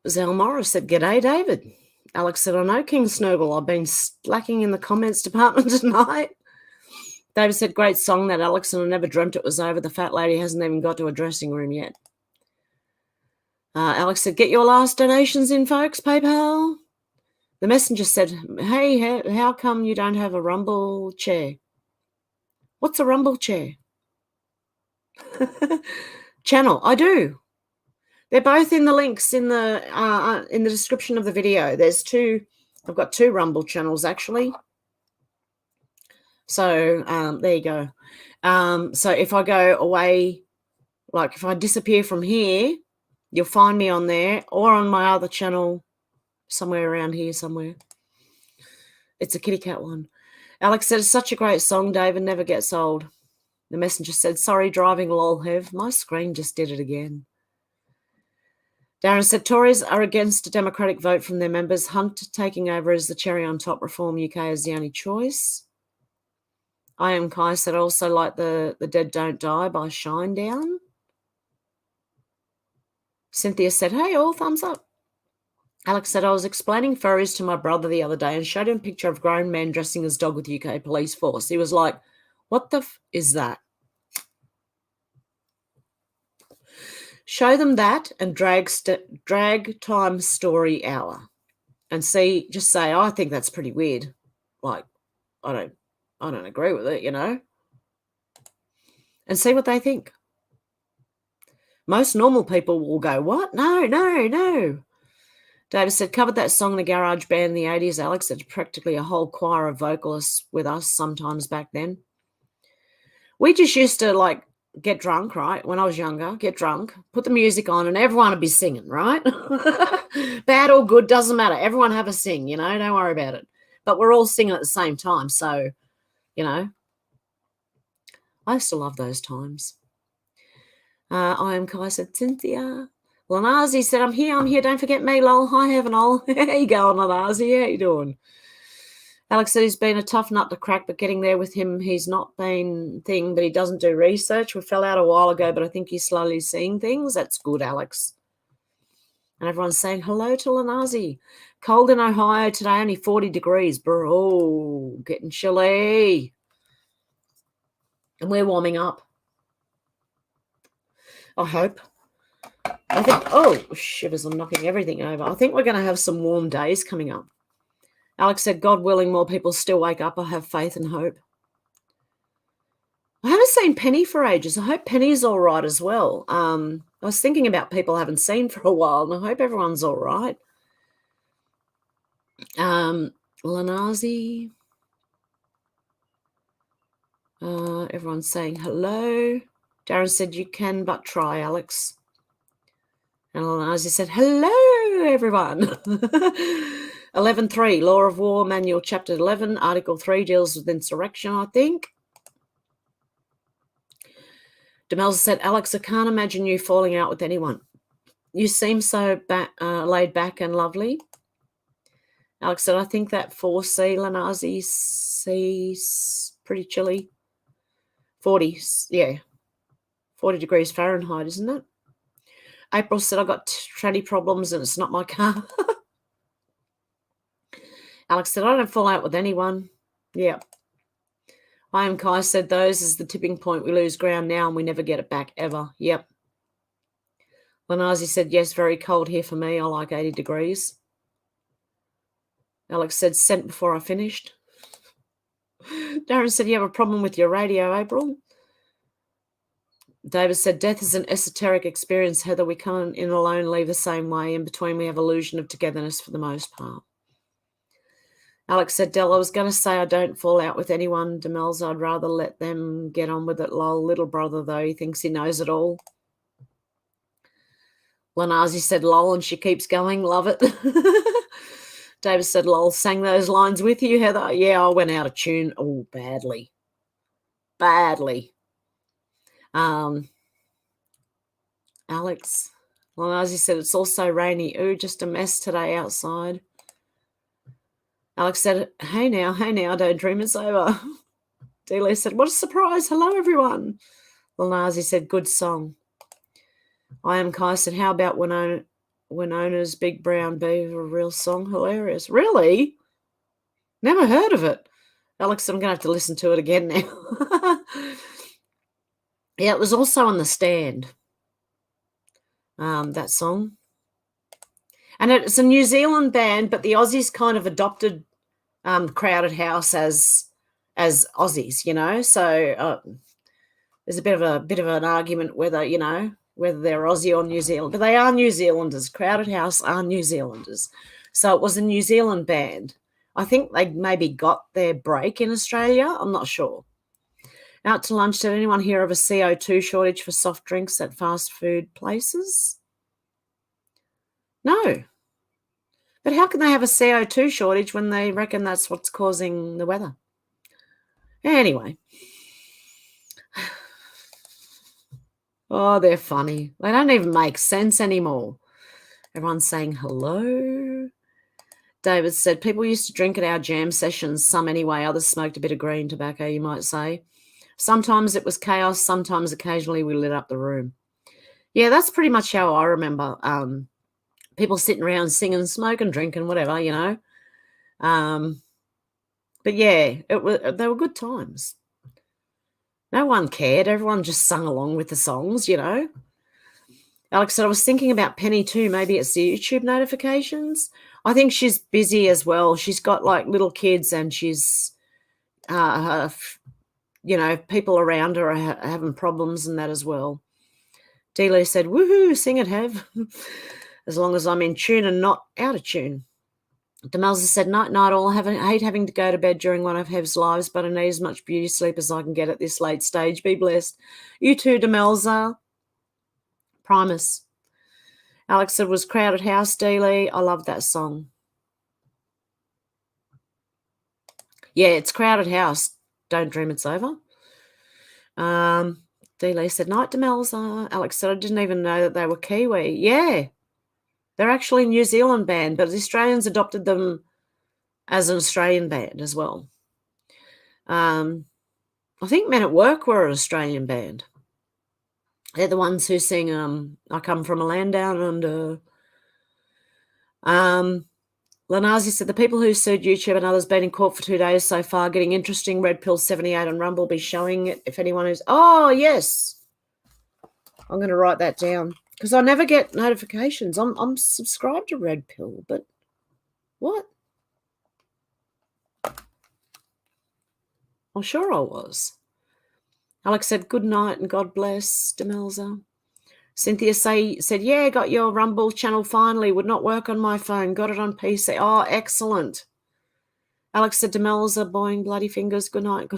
Zell Morris said, G'day, David. Alex said, I know, King Snowball. I've been slacking in the comments department tonight. David said, great song, that, Alex, and I never dreamt it was over. The fat lady hasn't even got to a dressing room yet. Alex said, get your last donations in, folks, PayPal. The messenger said, hey, how come you don't have a rumble chair? What's a rumble chair? Channel. I do. They're both in the links in the description of the video. There's two. I've got two rumble channels, actually. So there you go. So if I go away, like if I disappear from here, you'll find me on there or on my other channel somewhere around here somewhere. It's a kitty cat one. Alex said, it's such a great song, David, never gets old. The messenger said, sorry, driving lol, Hev. My screen just did it again. Darren said, Tories are against a democratic vote from their members. Hunt taking over as the cherry on top. Reform UK is the only choice. I am Kai said, I also like the Dead Don't Die by Shinedown. Cynthia said, hey, all thumbs up. Alex said, I was explaining furries to my brother the other day and showed him a picture of grown men dressing as dog with UK police force. He was like, what the f is that? Show them that and drag time story hour and see, just say, oh, I think that's pretty weird. Like, I don't agree with it, you know, and see what they think. Most normal people will go, what? No. David said, covered that song in the garage band in the 80s, Alex. It's practically a whole choir of vocalists with us sometimes back then. We just used to, like, get drunk, right? When I was younger, get drunk, put the music on, and everyone would be singing, right? Bad or good, doesn't matter. Everyone have a sing, you know, don't worry about it. But we're all singing at the same time, so, you know, I used to love those times. I am Kai said, Cynthia. Lanazi said, I'm here. Don't forget me, lol. Hi, Heaven, all. How you going, Lanazi? How you doing? Alex said he's been a tough nut to crack, but getting there with him, he's not been thing, but he doesn't do research. We fell out a while ago, but I think he's slowly seeing things. That's good, Alex. And everyone's saying hello to Lanazi. Cold in Ohio today, only 40 degrees. Bro, getting chilly. And we're warming up. I hope. I think, oh, shivers, I'm knocking everything over. I think we're going to have some warm days coming up. Alex said, God willing, more people still wake up. I have faith and hope. I haven't seen Penny for ages. I hope Penny's all right as well. I was thinking about people I haven't seen for a while, and I hope everyone's all right. Lanazi. Everyone's saying hello. Darren said, you can but try, Alex. And Lanazi said, hello, everyone. 11.3, Law of War, Manual, Chapter 11, Article 3 deals with insurrection, I think. Demelza said, Alex, I can't imagine you falling out with anyone. You seem so laid back and lovely. Alex said, I think that 4C, Lanazi, C's pretty chilly. 40, yeah. 40 degrees Fahrenheit, isn't it? April said, I got tranny problems and it's not my car. Alex said, I don't fall out with anyone. Yeah. I am Kai said, those is the tipping point. We lose ground now and we never get it back ever. Yep. Lanazi said, yes, very cold here for me. I like 80 degrees. Alex said, sent before I finished. Darren said, you have a problem with your radio, April? David said, death is an esoteric experience, Heather. We come in alone, leave the same way. In between, we have illusion of togetherness for the most part. Alex said, Del, I was going to say I don't fall out with anyone. Demelza, I'd rather let them get on with it. Lol, little brother, though, he thinks he knows it all. Lanazi said, lol, and she keeps going. Love it. David said, lol, sang those lines with you, Heather? Yeah, I went out of tune. Oh, badly. Badly. Alex, Lanazi said, it's also rainy. Ooh, just a mess today outside. Alex said, hey now, don't dream it's over. Dealey said, what a surprise. Hello, everyone. Lanazi said, good song. I am Kai said, how about Winona's Big Brown Beaver, a real song? Hilarious. Really? Never heard of it. Alex said, I'm going to have to listen to it again now. Yeah, it was also on The Stand, that song. And it's a New Zealand band, but the Aussies kind of adopted Crowded House as Aussies, you know. So there's a bit of an argument whether they're Aussie or New Zealand, but they are New Zealanders. Crowded House are New Zealanders, so it was a New Zealand band. I think they maybe got their break in Australia. I'm not sure. Out to lunch. Did anyone hear of a CO2 shortage for soft drinks at fast food places? No. But how can they have a CO2 shortage when they reckon that's what's causing the weather? Anyway. Oh, they're funny. They don't even make sense anymore. Everyone's saying hello. David said, people used to drink at our jam sessions, some anyway, others smoked a bit of green tobacco, you might say. Sometimes it was chaos, sometimes occasionally we lit up the room. Yeah, that's pretty much how I remember people sitting around singing, smoking, drinking, whatever, you know. But yeah, they were good times. No one cared. Everyone just sung along with the songs, you know. Alex said, I was thinking about Penny too. Maybe it's the YouTube notifications. I think she's busy as well. She's got like little kids and she's, people around her are having problems and that as well. Dealey said, woohoo, sing it, Hev. As long as I'm in tune and not out of tune. Demelza said, night all. Hate having to go to bed during one of Hev's lives, but I need as much beauty sleep as I can get at this late stage. Be blessed. You too, Demelza. Primus. Alex said, was Crowded House, Dealey. I love that song. Yeah, it's Crowded House. Don't dream it's over. Dealey said, night, Demelza. Alex said, I didn't even know that they were Kiwi. Yeah. They're actually a New Zealand band, but the Australians adopted them as an Australian band as well. I think Men at Work were an Australian band. They're the ones who sing I Come From a Land Down Under. Lanazi said, the people who sued YouTube and others been in court for 2 days so far, getting interesting. Red Pill 78 on Rumble be showing it if anyone is. Oh, yes. I'm going to write that down because I never get notifications. I'm subscribed to Red Pill, but what? I'm sure I was. Alex said, good night and God bless, Demelza. Cynthia said, yeah, got your Rumble channel finally. Would not work on my phone. Got it on PC. Oh, excellent. Alex said, Demelza, boing, bloody fingers. Good night.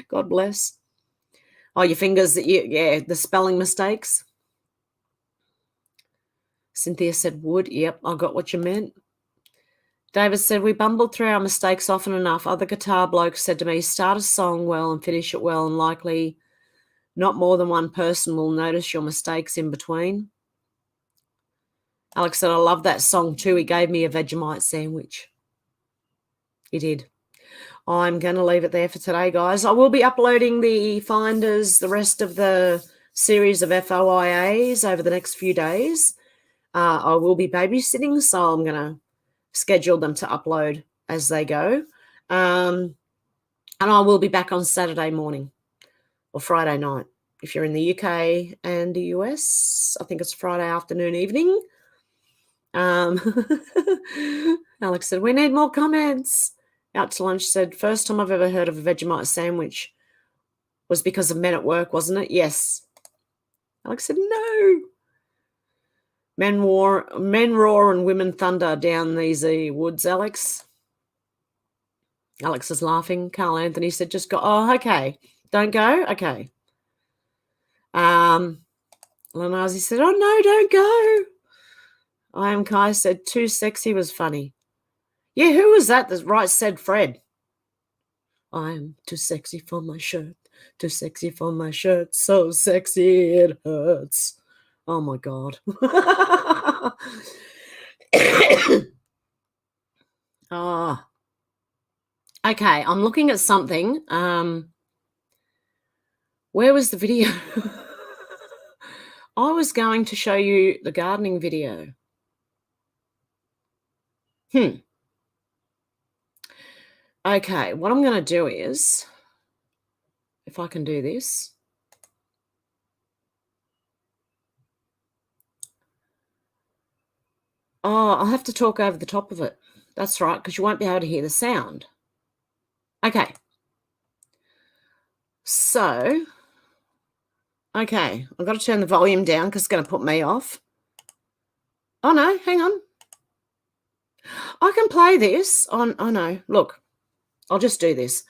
God bless. Oh, your fingers, the spelling mistakes. Cynthia said, would. Yep, I got what you meant. David said, we bumbled through our mistakes often enough. Other guitar blokes said to me, start a song well and finish it well, and likely not more than one person will notice your mistakes in between. Alex said, I love that song too. He gave me a Vegemite sandwich. He did. I'm going to leave it there for today, guys. I will be uploading the finders, the rest of the series of FOIAs over the next few days. I will be babysitting, so I'm going to schedule them to upload as they go. And I will be back on Saturday morning or Friday night. If you're in the UK and the US, I think it's Friday afternoon, evening. Alex said, we need more comments. Out to Lunch said, first time I've ever heard of a Vegemite sandwich was because of men at work, wasn't it? Yes. Alex said, no. Men roar and women thunder down these woods, Alex. Alex is laughing. Carl Anthony said, just go. Oh, okay. Don't go? Okay. Lanazi said, oh, no, don't go. I am Kai said, too sexy was funny. Yeah, who was that? The right said Fred. I am too sexy for my shirt. Too sexy for my shirt. So sexy it hurts. Oh, my God. Oh. Okay, I'm looking at something. Where was the video? I was going to show you the gardening video. Okay, what I'm going to do is, if I can do this. Oh, I'll have to talk over the top of it. That's right, because you won't be able to hear the sound. Okay. So, okay, I've got to turn the volume down because it's going to put me off. Oh, no, hang on. I can play this on, oh, no, look, I'll just do this.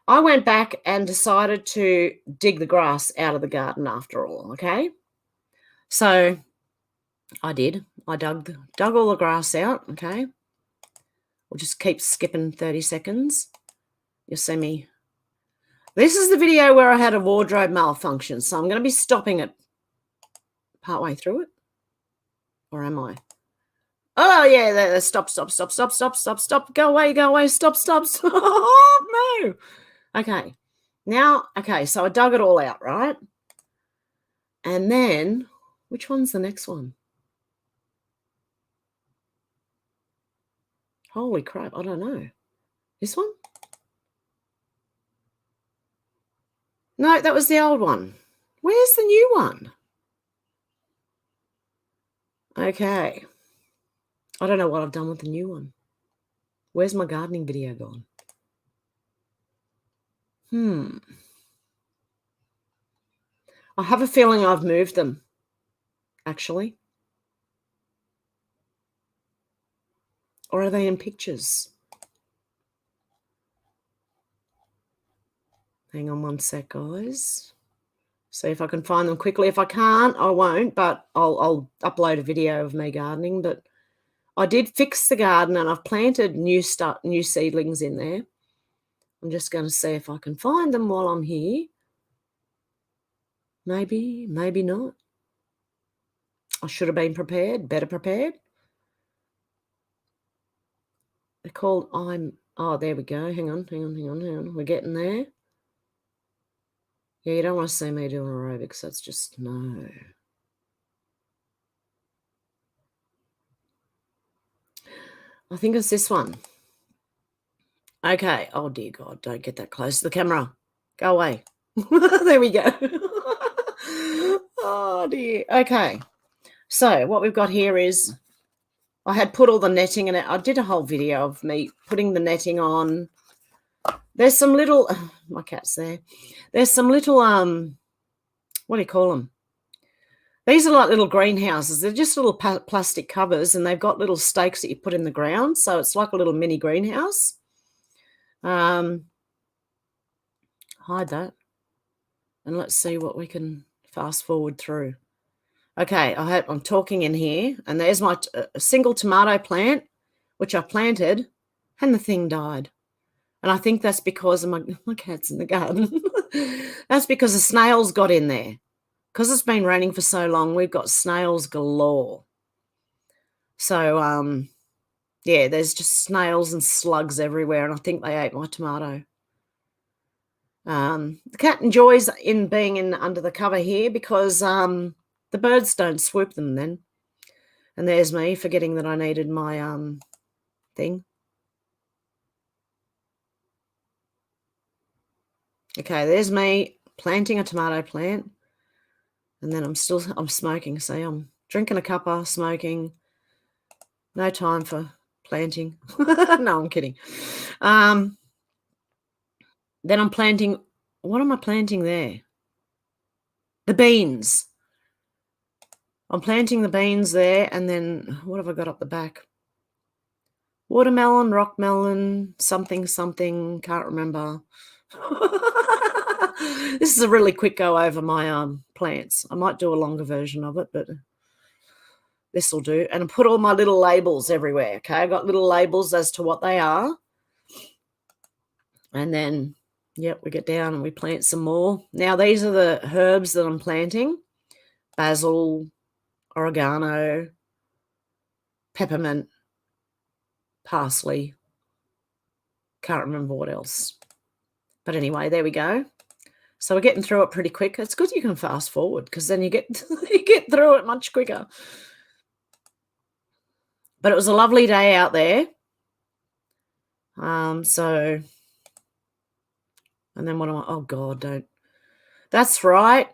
I went back and decided to dig the grass out of the garden after all, okay? So I did. I dug all the grass out, okay? We'll just keep skipping 30 seconds. You'll see me. This is the video where I had a wardrobe malfunction, so I'm going to be stopping it partway through it. Or am I? Oh, yeah, stop. Go away, stop. Oh, no. Okay. Now, okay, so I dug it all out, right? And then, which one's the next one? Holy crap, I don't know. This one? No, that was the old one. Where's the new one? Okay. I don't know what I've done with the new one. Where's my gardening video gone? I have a feeling I've moved them, actually. Or are they in pictures? Hang on one sec, guys. See if I can find them quickly. If I can't, I won't, but I'll upload a video of me gardening. But I did fix the garden and I've planted new seedlings in there. I'm just going to see if I can find them while I'm here. Maybe, maybe not. I should have been prepared, better prepared. They're called oh, there we go. Hang on. We're getting there. Yeah, you don't want to see me doing aerobics. That's just, no. I think it's this one. Okay. Oh, dear God. Don't get that close to the camera. Go away. There we go. Oh, dear. Okay. So what we've got here is I had put all the netting in it. I did a whole video of me putting the netting on There's some little, my cat's there. There's some little, what do you call them? These are like little greenhouses. They're just little plastic covers, and they've got little stakes that you put in the ground. So it's like a little mini greenhouse. Hide that. And let's see what we can fast forward through. Okay, I hope I'm talking in here. And there's my single tomato plant, which I planted, and the thing died. And I think that's because of my cat's in the garden. That's because the snails got in there. Because it's been raining for so long, we've got snails galore. So, yeah, there's just snails and slugs everywhere, and I think they ate my tomato. The cat enjoys being under the cover here because the birds don't swoop them then. And there's me forgetting that I needed my thing. Okay, there's me planting a tomato plant. And then I'm smoking. See, I'm drinking a cuppa, smoking. No time for planting. No, I'm kidding. Then I'm planting. What am I planting there? The beans. I'm planting the beans there. And then what have I got up the back? Watermelon, rock melon, something, can't remember. This is a really quick go over my plants. I might do a longer version of it, but this will do. And I put all my little labels everywhere, okay? I got little labels as to what they are. And then, yep, we get down and we plant some more. Now, these are the herbs that I'm planting. Basil, oregano, peppermint, parsley. Can't remember what else. But anyway, there we go. So we're getting through it pretty quick. It's good you can fast forward because then you get through it much quicker. But it was a lovely day out there. So, and then what am I? Oh, God, don't. That's right.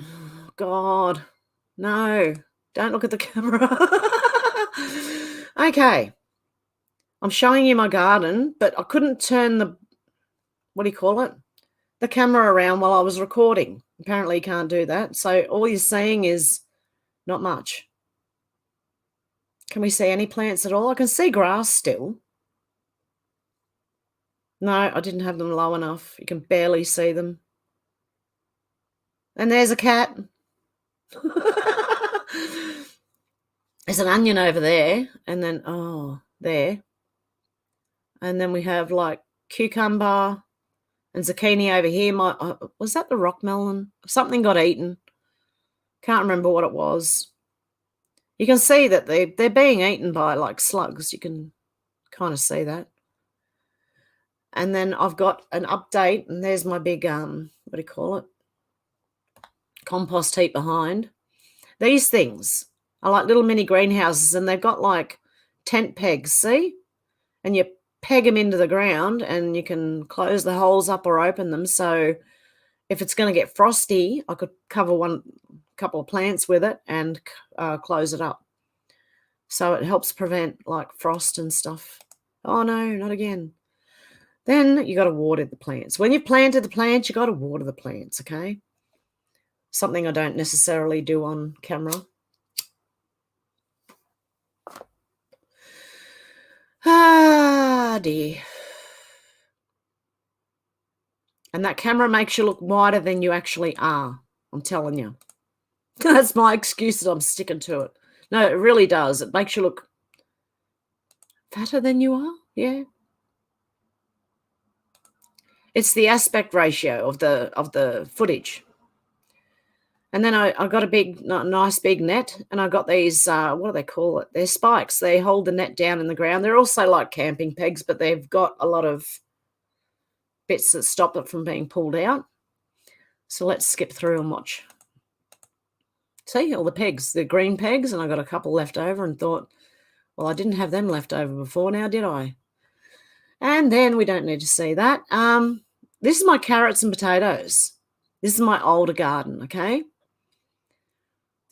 Oh, God, no, don't look at the camera. Okay. I'm showing you my garden, but I couldn't turn the, what do you call it? The camera around while I was recording. Apparently you can't do that. So all you're seeing is not much. Can we see any plants at all? I can see grass still. No, I didn't have them low enough. You can barely see them. And there's a cat. There's an onion over there. And then, oh, there. And then we have like cucumber and zucchini over here. Was that the rock melon? Something got eaten. Can't remember what it was. You can see that they're being eaten by like slugs. You can kind of see that. And then I've got an update, and there's my big, what do you call it? Compost heap behind. These things are like little mini greenhouses, and they've got like tent pegs, see? And you peg them into the ground, and you can close the holes up or open them. So if it's going to get frosty, I could cover couple of plants with it and close it up. So it helps prevent like frost and stuff. Oh, no, not again. Then you got to water the plants. When you've planted the plants, you got to water the plants, okay? Something I don't necessarily do on camera. Ah, dear. And that camera makes you look wider than you actually are. I'm telling you. That's my excuse that I'm sticking to it. No, it really does. It makes you look fatter than you are. Yeah. It's the aspect ratio of the footage. And then I got a nice big net, and I got these, what do they call it? They're spikes. They hold the net down in the ground. They're also like camping pegs, but they've got a lot of bits that stop it from being pulled out. So let's skip through and watch. See, all the pegs, the green pegs, and I got a couple left over and thought, well, I didn't have them left over before now, did I? And then we don't need to see that. This is my carrots and potatoes. This is my older garden, okay?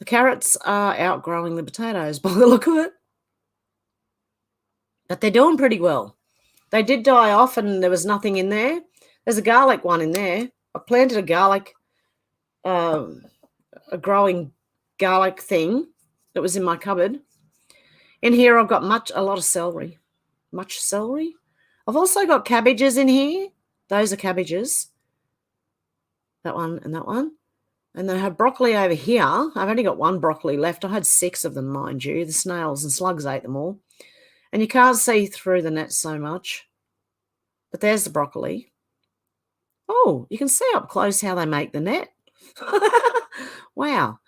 The carrots are outgrowing the potatoes by the look of it. But they're doing pretty well. They did die off and there was nothing in there. There's a garlic one in there. I planted a garlic, a growing garlic thing that was in my cupboard. In here, I've got a lot of celery. Much celery. I've also got cabbages in here. Those are cabbages. That one and that one. And then I have broccoli over here. I've only got one broccoli left. I had 6 of them, mind you. The snails and slugs ate them all. And you can't see through the net so much. But there's the broccoli. Oh, you can see up close how they make the net. Wow.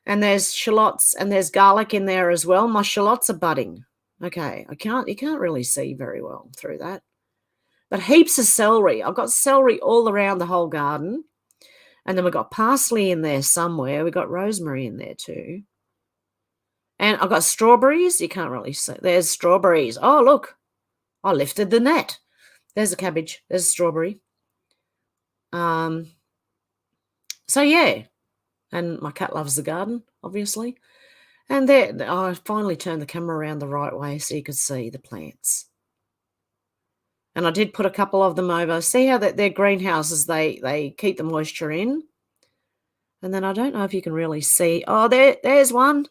And there's shallots and there's garlic in there as well. My shallots are budding. Okay, you can't really see very well through that. But heaps of celery. I've got celery all around the whole garden. And then we've got parsley in there somewhere. We've got rosemary in there too. And I've got strawberries. You can't really see. There's strawberries. Oh, look. I lifted the net. There's a cabbage. There's a strawberry. So, yeah. And my cat loves the garden, obviously. And there, I finally turned the camera around the right way so you could see the plants. And I did put a couple of them over. See how they're greenhouses, they keep the moisture in. And then I don't know if you can really see. Oh, there's one.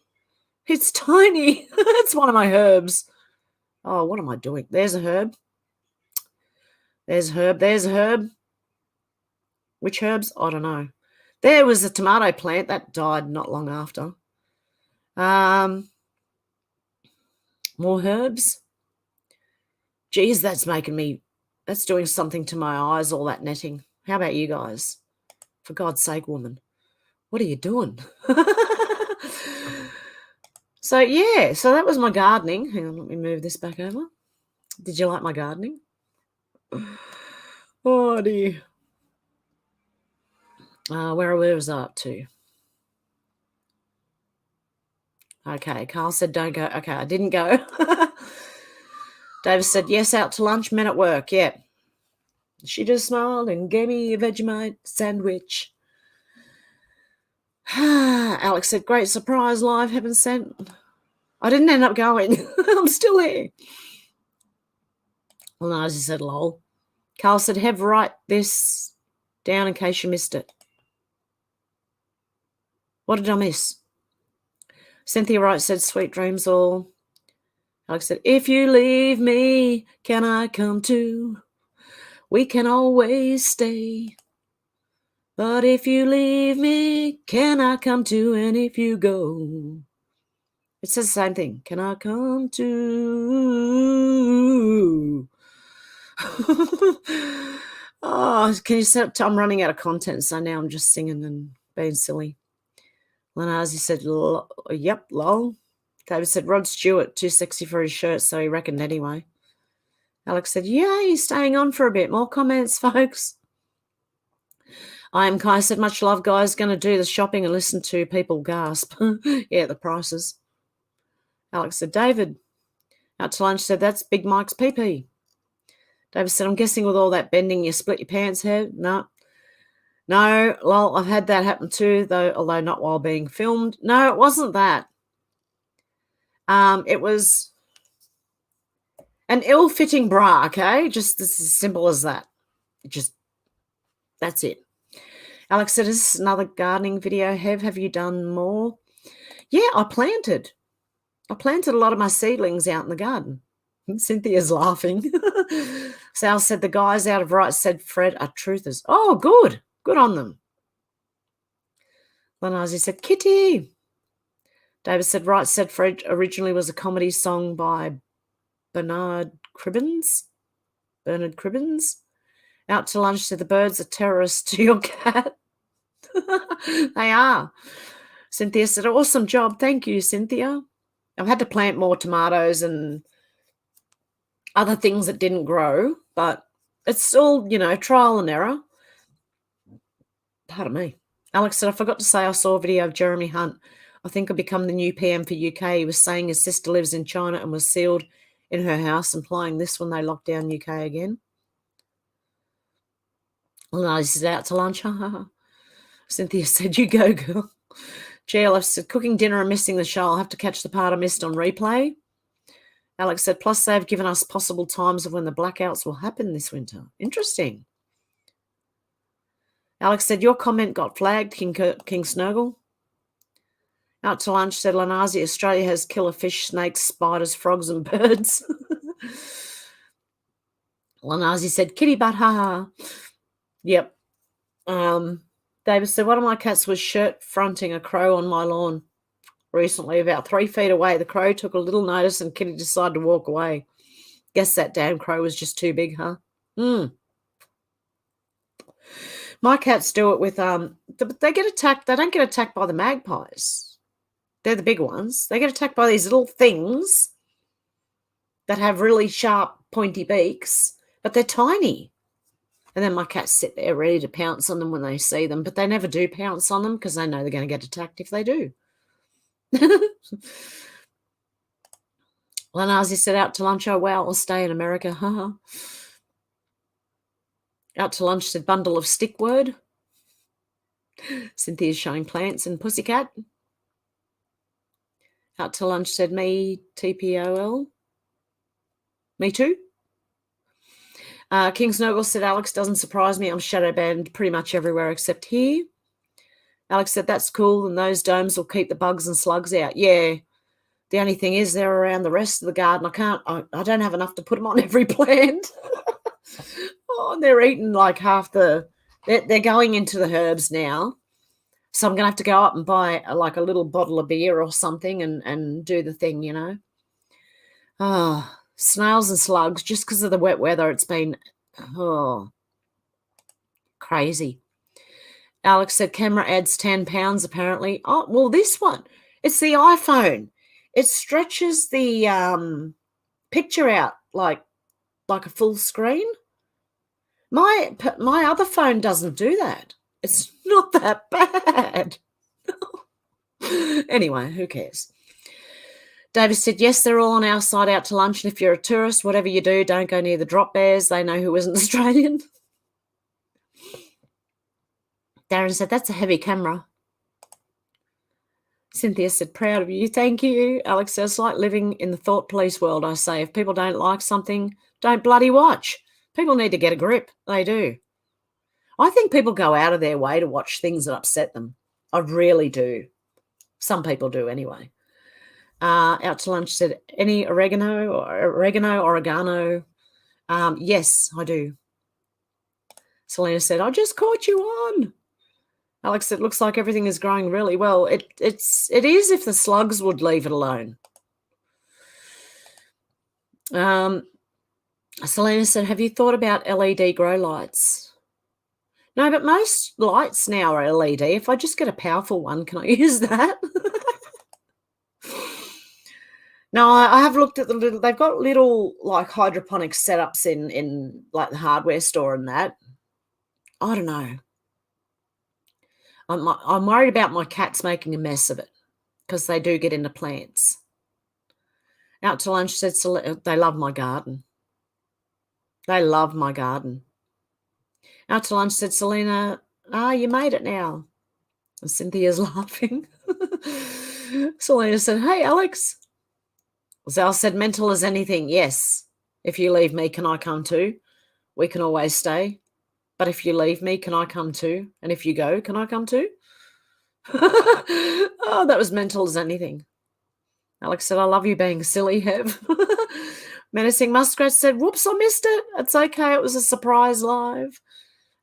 It's tiny. It's one of my herbs. Oh, what am I doing? There's a herb. There's a herb. There's a herb. Which herbs? I don't know. There was a tomato plant that died not long after. More herbs. Geez, that's doing something to my eyes, all that netting. How about you guys? For God's sake, woman. What are you doing? So, yeah, so that was my gardening. Hang on, let me move this back over. Did you like my gardening? Oh, dear. Where was I up to? Okay, Carl said don't go. Okay, I didn't go. David said, yes, out to lunch, men at work. Yeah. She just smiled and gave me a Vegemite sandwich. Alex said, great surprise, live, heaven sent. I didn't end up going. I'm still here. Well, no, as he said, lol. Carl said, Hev, write this down in case you missed it. What did I miss? Cynthia Wright said, sweet dreams all. Alex said, if you leave me, can I come too? We can always stay. But if you leave me, can I come too? And if you go, it says the same thing. Can I come too? Oh, can you set up? I'm running out of content, so now I'm just singing and being silly. Lenazi said, yep, lol. David said, Rod Stewart, too sexy for his shirt, so he reckoned anyway. Alex said, yeah, he's staying on for a bit. More comments, folks. I am Kai said, much love, guys. Going to do the shopping and listen to people gasp. Yeah, the prices. Alex said, David, out to lunch, said, that's Big Mike's PP. David said, I'm guessing with all that bending, you split your pants head? No. No, lol, I've had that happen too, although not while being filmed. No, it wasn't that. It was an ill-fitting bra, okay? Just as simple as that. That's it. Alex said, is this another gardening video? Have you done more? Yeah, I planted a lot of my seedlings out in the garden. Cynthia's laughing. Sal said, the guys out of Right said Fred are truthers. Oh, good. Good on them. Lenazi said, Kitty. David said, Right said Fred originally was a comedy song by Bernard Cribbins. Out to lunch said, the birds are terrorists to your cat. They are. Cynthia said, awesome job. Thank you, Cynthia. I've had to plant more tomatoes and other things that didn't grow, but it's still, trial and error. Pardon me. Alex said, I forgot to say I saw a video of Jeremy Hunt. I think I'll become the new PM for UK. He was saying his sister lives in China and was sealed in her house, implying this when they locked down UK again. Well, no, this is out to lunch. Cynthia said, you go, girl. GLF said, cooking dinner and missing the show. I'll have to catch the part I missed on replay. Alex said, plus they've given us possible times of when the blackouts will happen this winter. Interesting. Alex said, your comment got flagged, King Snurgle. Out to lunch said, Lanazi, Australia has killer fish, snakes, spiders, frogs and birds. Lanazi said, kitty butt, haha. Yep. David said, one of my cats was shirt fronting a crow on my lawn recently, about 3 feet away. The crow took a little notice and Kitty decided to walk away. Guess that damn crow was just too big, huh? My cats do it with, they get attacked. They don't get attacked by the magpies. They're the big ones. They get attacked by these little things that have really sharp, pointy beaks, but they're tiny. And then my cats sit there ready to pounce on them when they see them, but they never do pounce on them because they know they're going to get attacked if they do. Lanazi said, out to lunch, oh wow, I'll stay in America. Out to lunch said, bundle of stick word. Cynthia's showing plants and pussycat. Out to lunch said, me, TPOL. Me too. King Snowball said, Alex, doesn't surprise me. I'm shadow banned pretty much everywhere except here. Alex said, that's cool, and those domes will keep the bugs and slugs out. Yeah. The only thing is they're around the rest of the garden. I don't have enough to put them on every plant. Oh, they're eating like half the, they're going into the herbs now. So I'm going to have to go up and buy like a little bottle of beer or something and do the thing, you know. Oh, snails and slugs, just because of the wet weather, it's been, crazy. Alex said, camera adds 10 pounds apparently. Oh, well, this one, it's the iPhone. It stretches the picture out like a full screen. My other phone doesn't do that. It's not that bad. Anyway, who cares? Davis said, yes, they're all on our side out to lunch, and if you're a tourist, whatever you do, don't go near the drop bears. They know who isn't Australian. Darren said, that's a heavy camera. Cynthia said, proud of you. Thank you. Alex says, like living in the thought police world, I say. If people don't like something, don't bloody watch. People need to get a grip. They do. I think people go out of their way to watch things that upset them. I really do. Some people do anyway. Out to lunch said, any oregano? Yes, I do. Selena said, I just caught you on. Alex, it looks like everything is growing really well. It is if the slugs would leave it alone. Selena said, have you thought about LED grow lights? No, but most lights now are LED. If I just get a powerful one, can I use that? No, I have looked at they've got little like hydroponic setups in like the hardware store and that. I don't know. I'm worried about my cats making a mess of it because they do get into plants. Out to lunch said, they love my garden. They love my garden. Out to lunch said, Selena, you made it now. And Cynthia's laughing. Selena said, hey, Alex. Zal said, mental as anything. Yes. If you leave me, can I come too? We can always stay. But if you leave me, can I come too? And if you go, can I come too? Oh, that was mental as anything. Alex said, I love you being silly, Hev. Menacing Muskrat said, whoops, I missed it. It's okay. It was a surprise live.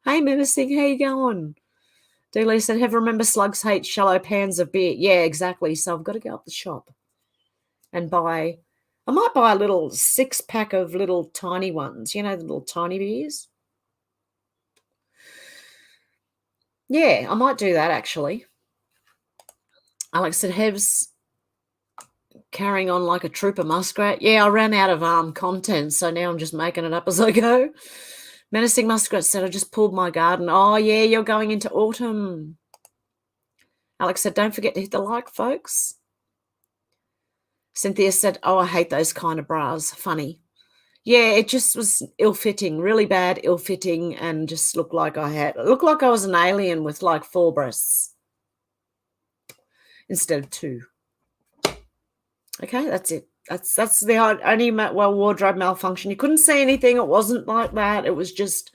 Hey, Menacing, how you going? Dooley said, Hev, remember slugs hate shallow pans of beer. Yeah, exactly. So I've got to go up the shop and I might buy a little 6-pack of little tiny ones, you know, the little tiny beers. Yeah, I might do that actually. Alex said, Hev's carrying on like a trooper muskrat. Yeah, I ran out of content, so now I'm just making it up as I go. Menacing Muskrat said, I just pulled my garden. Oh, yeah, you're going into autumn. Alex said, don't forget to hit the like, folks. Cynthia said, oh, I hate those kind of bras. Funny. Yeah, it just was ill-fitting, really bad ill-fitting, and just looked like I was an alien with like 4 breasts instead of 2. Okay, that's it. That's the only wardrobe malfunction. You couldn't see anything. It wasn't like that. It was just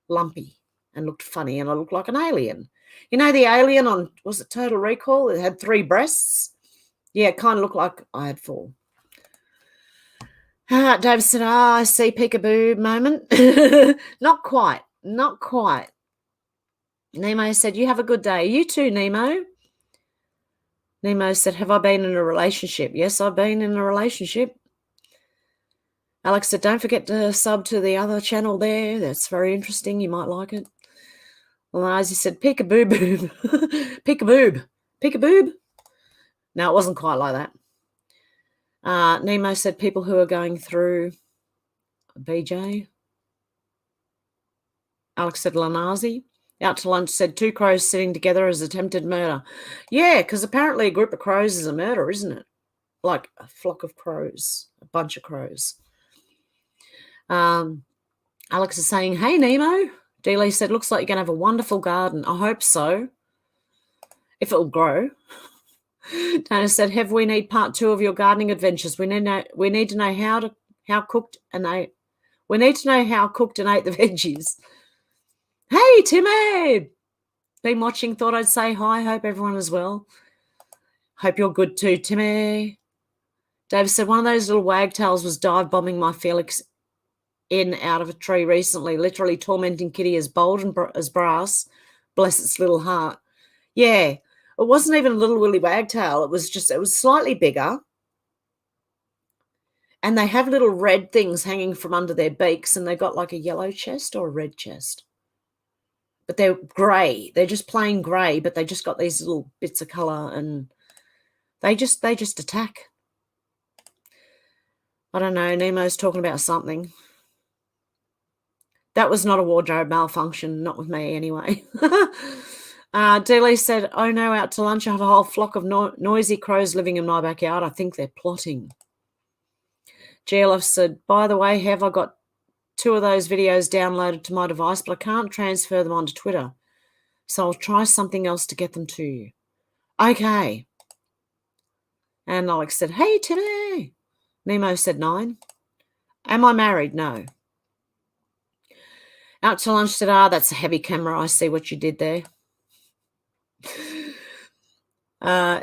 lumpy and looked funny, and I looked like an alien. You know the alien on, was it Total Recall? It had 3 breasts. Yeah, it kind of looked like I had 4. David said, I see peekaboo moment. Not quite. Not quite. Nemo said, you have a good day. You too, Nemo. Nemo said, have I been in a relationship? Yes, I've been in a relationship. Alex said, don't forget to sub to the other channel there. That's very interesting. You might like it. Eliza said, peekaboo boob. Peekaboob. Peekaboob. No, it wasn't quite like that. Nemo said, people who are going through BJ. Alex said, Lanazi. Out to lunch said, 2 crows sitting together as attempted murder. Yeah, because apparently a group of crows is a murder, isn't it? Like a flock of crows, a bunch of crows. Alex is saying, hey, Nemo. Dealey said, looks like you're going to have a wonderful garden. I hope so, if it'll grow. Dana said, Hev, we need part 2 of your gardening adventures. We need to know how cooked and ate. We need to know how cooked and ate the veggies. Hey, Timmy. Been watching, thought I'd say hi. Hope everyone is well. Hope you're good too, Timmy. Dave said, one of those little wagtails was dive bombing my Felix in out of a tree recently, literally tormenting Kitty as bold and as brass. Bless its little heart. Yeah, it wasn't even a little willy wagtail. It was slightly bigger. And they have little red things hanging from under their beaks, and they've got like a yellow chest or a red chest. But they're grey. They're just plain grey, but they just got these little bits of colour, and they just attack. I don't know. Nemo's talking about something. That was not a wardrobe malfunction, not with me anyway. Dealey said, oh no, out to lunch. I have a whole flock of noisy crows living in my backyard. I think they're plotting. GLF said, by the way, have I got 2 of those videos downloaded to my device, but I can't transfer them onto Twitter. So I'll try something else to get them to you. Okay. And Alex said, hey, Timmy. Nemo said 9. Am I married? No. Out to lunch said, that's a heavy camera. I see what you did there.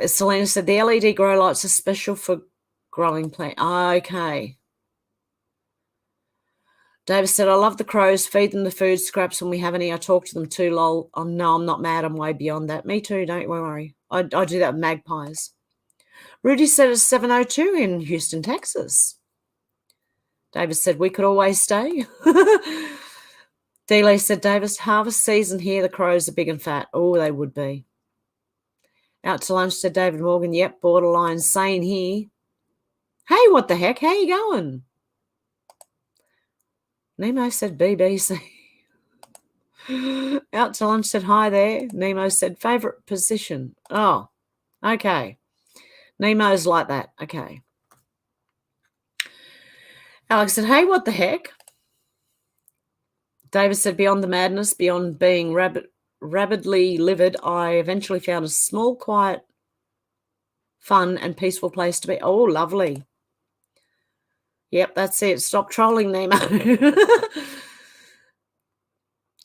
Selena said, the LED grow lights are special for growing plant. Okay. David said, I love the crows. Feed them the food scraps when we have any. I talk to them too, lol. Oh, no, I'm not mad. I'm way beyond that. Me too, don't worry. I do that with magpies. Rudy said it's 7:02 in Houston, Texas. David said, we could always stay. Dealey said, Davis, harvest season here. The crows are big and fat. Oh, they would be. Out to lunch said David Morgan, yep, borderline sane here. Hey, what the heck? How you going? Nemo said BBC. Out to lunch said, hi there. Nemo said, favourite position. Oh, okay. Nemo's like that. Okay. Alex said, hey, what the heck? David said, beyond the madness, beyond being rabidly livid, I eventually found a small, quiet, fun and peaceful place to be. Oh, lovely. Yep, that's it. Stop trolling, Nemo.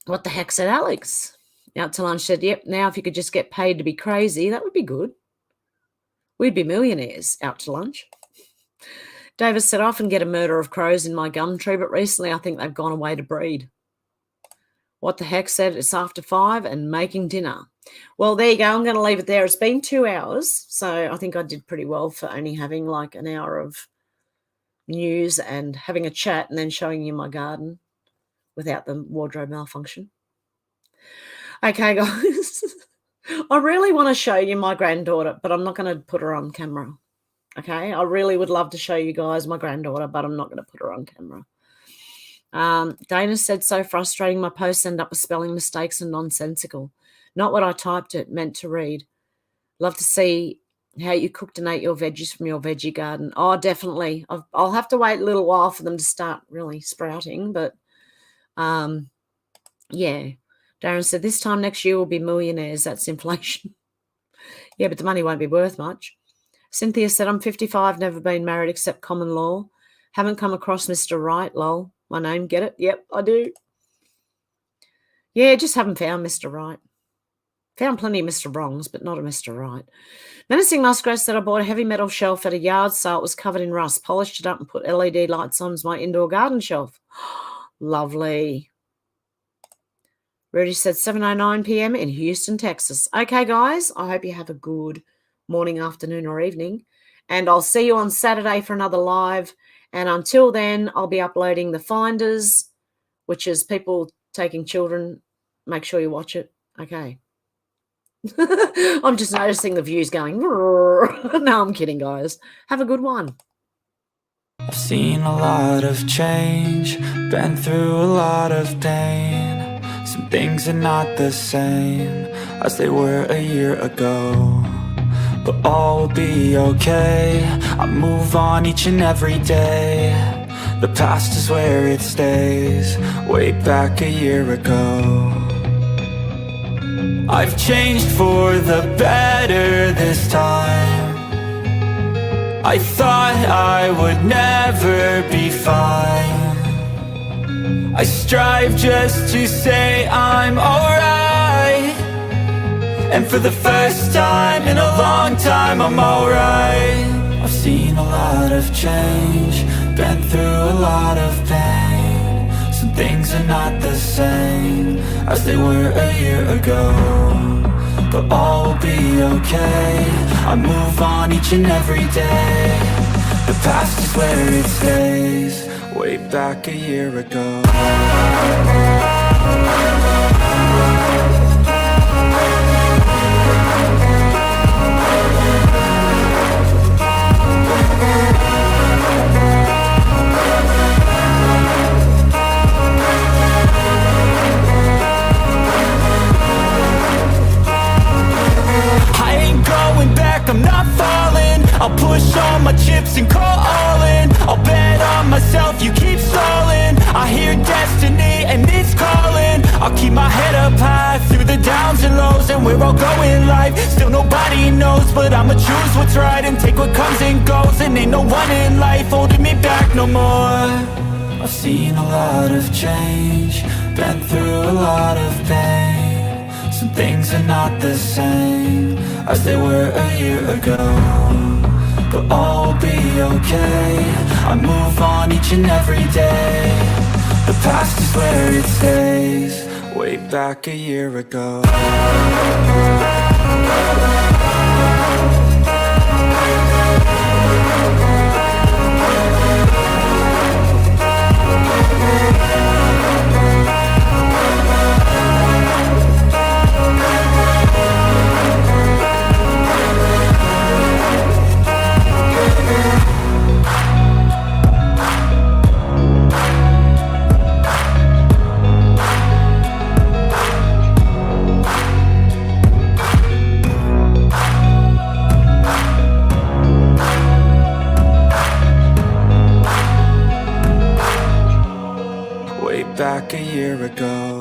What the heck, said Alex. Out to lunch said, yep, now if you could just get paid to be crazy, that would be good. We'd be millionaires. Out to lunch. David said, I often get a murder of crows in my gum tree, but recently I think they've gone away to breed. What the heck, said it's after 5 and making dinner. Well, there you go. I'm going to leave it there. It's been 2 hours, so I think I did pretty well for only having like an hour of news and having a chat and then showing you my garden without the wardrobe malfunction. Okay, guys. I really want to show you my granddaughter, but I'm not going to put her on camera. Okay, I really would love to show you guys my granddaughter, but I'm not going to put her on camera. Dana said, so frustrating. My posts end up with spelling mistakes and nonsensical. Not what I typed it, meant to read. Love to see how you cooked and ate your veggies from your veggie garden. Oh, definitely. I'll have to wait a little while for them to start really sprouting, but yeah. Darren said, this time next year we'll be millionaires. That's inflation. Yeah, but the money won't be worth much. Cynthia said, I'm 55, never been married except common law. Haven't come across Mr. Right, lol. My name, get it? Yep, I do. Yeah, just haven't found Mr. Right. Found plenty of Mr. Wrongs, but not a Mr. Right. Menacing Muskrat said, I bought a heavy metal shelf at a yard sale. It was covered in rust. Polished it up and put LED lights on as my indoor garden shelf. Lovely. Rudy said 7:09 p.m. in Houston, Texas. Okay, guys, I hope you have a good morning, afternoon, or evening. And I'll see you on Saturday for another live. And until then, I'll be uploading the Finders, which is people taking children. Make sure you watch it. Okay. I'm just noticing the views going. No, I'm kidding, guys. Have a good one. I've seen a lot of change, been through a lot of pain. Some things are not the same as they were a year ago, but all will be okay. I move on each and every day. The past is where it stays, way back a year ago. I've changed for the better this time. I thought I would never be fine. I strive just to say I'm alright, and for the first time in a long time I'm alright. I've seen a lot of change, been through a lot of pain. Some things are not the same as they were a year ago, but all will be okay. I move on each and every day. The past is where it stays, way back a year ago. I'm not falling. I'll push all my chips and call all in. I'll bet on myself, you keep stalling. I hear destiny and it's calling. I'll keep my head up high through the downs and lows, and where I'll go in life still nobody knows, but I'ma choose what's right and take what comes and goes. And ain't no one in life holding me back no more. I've seen a lot of change, been through a lot of pain. Some things are not the same as they were a year ago, but all will be okay. I move on each and every day. The past is where it stays, way back a year ago. Back a year ago.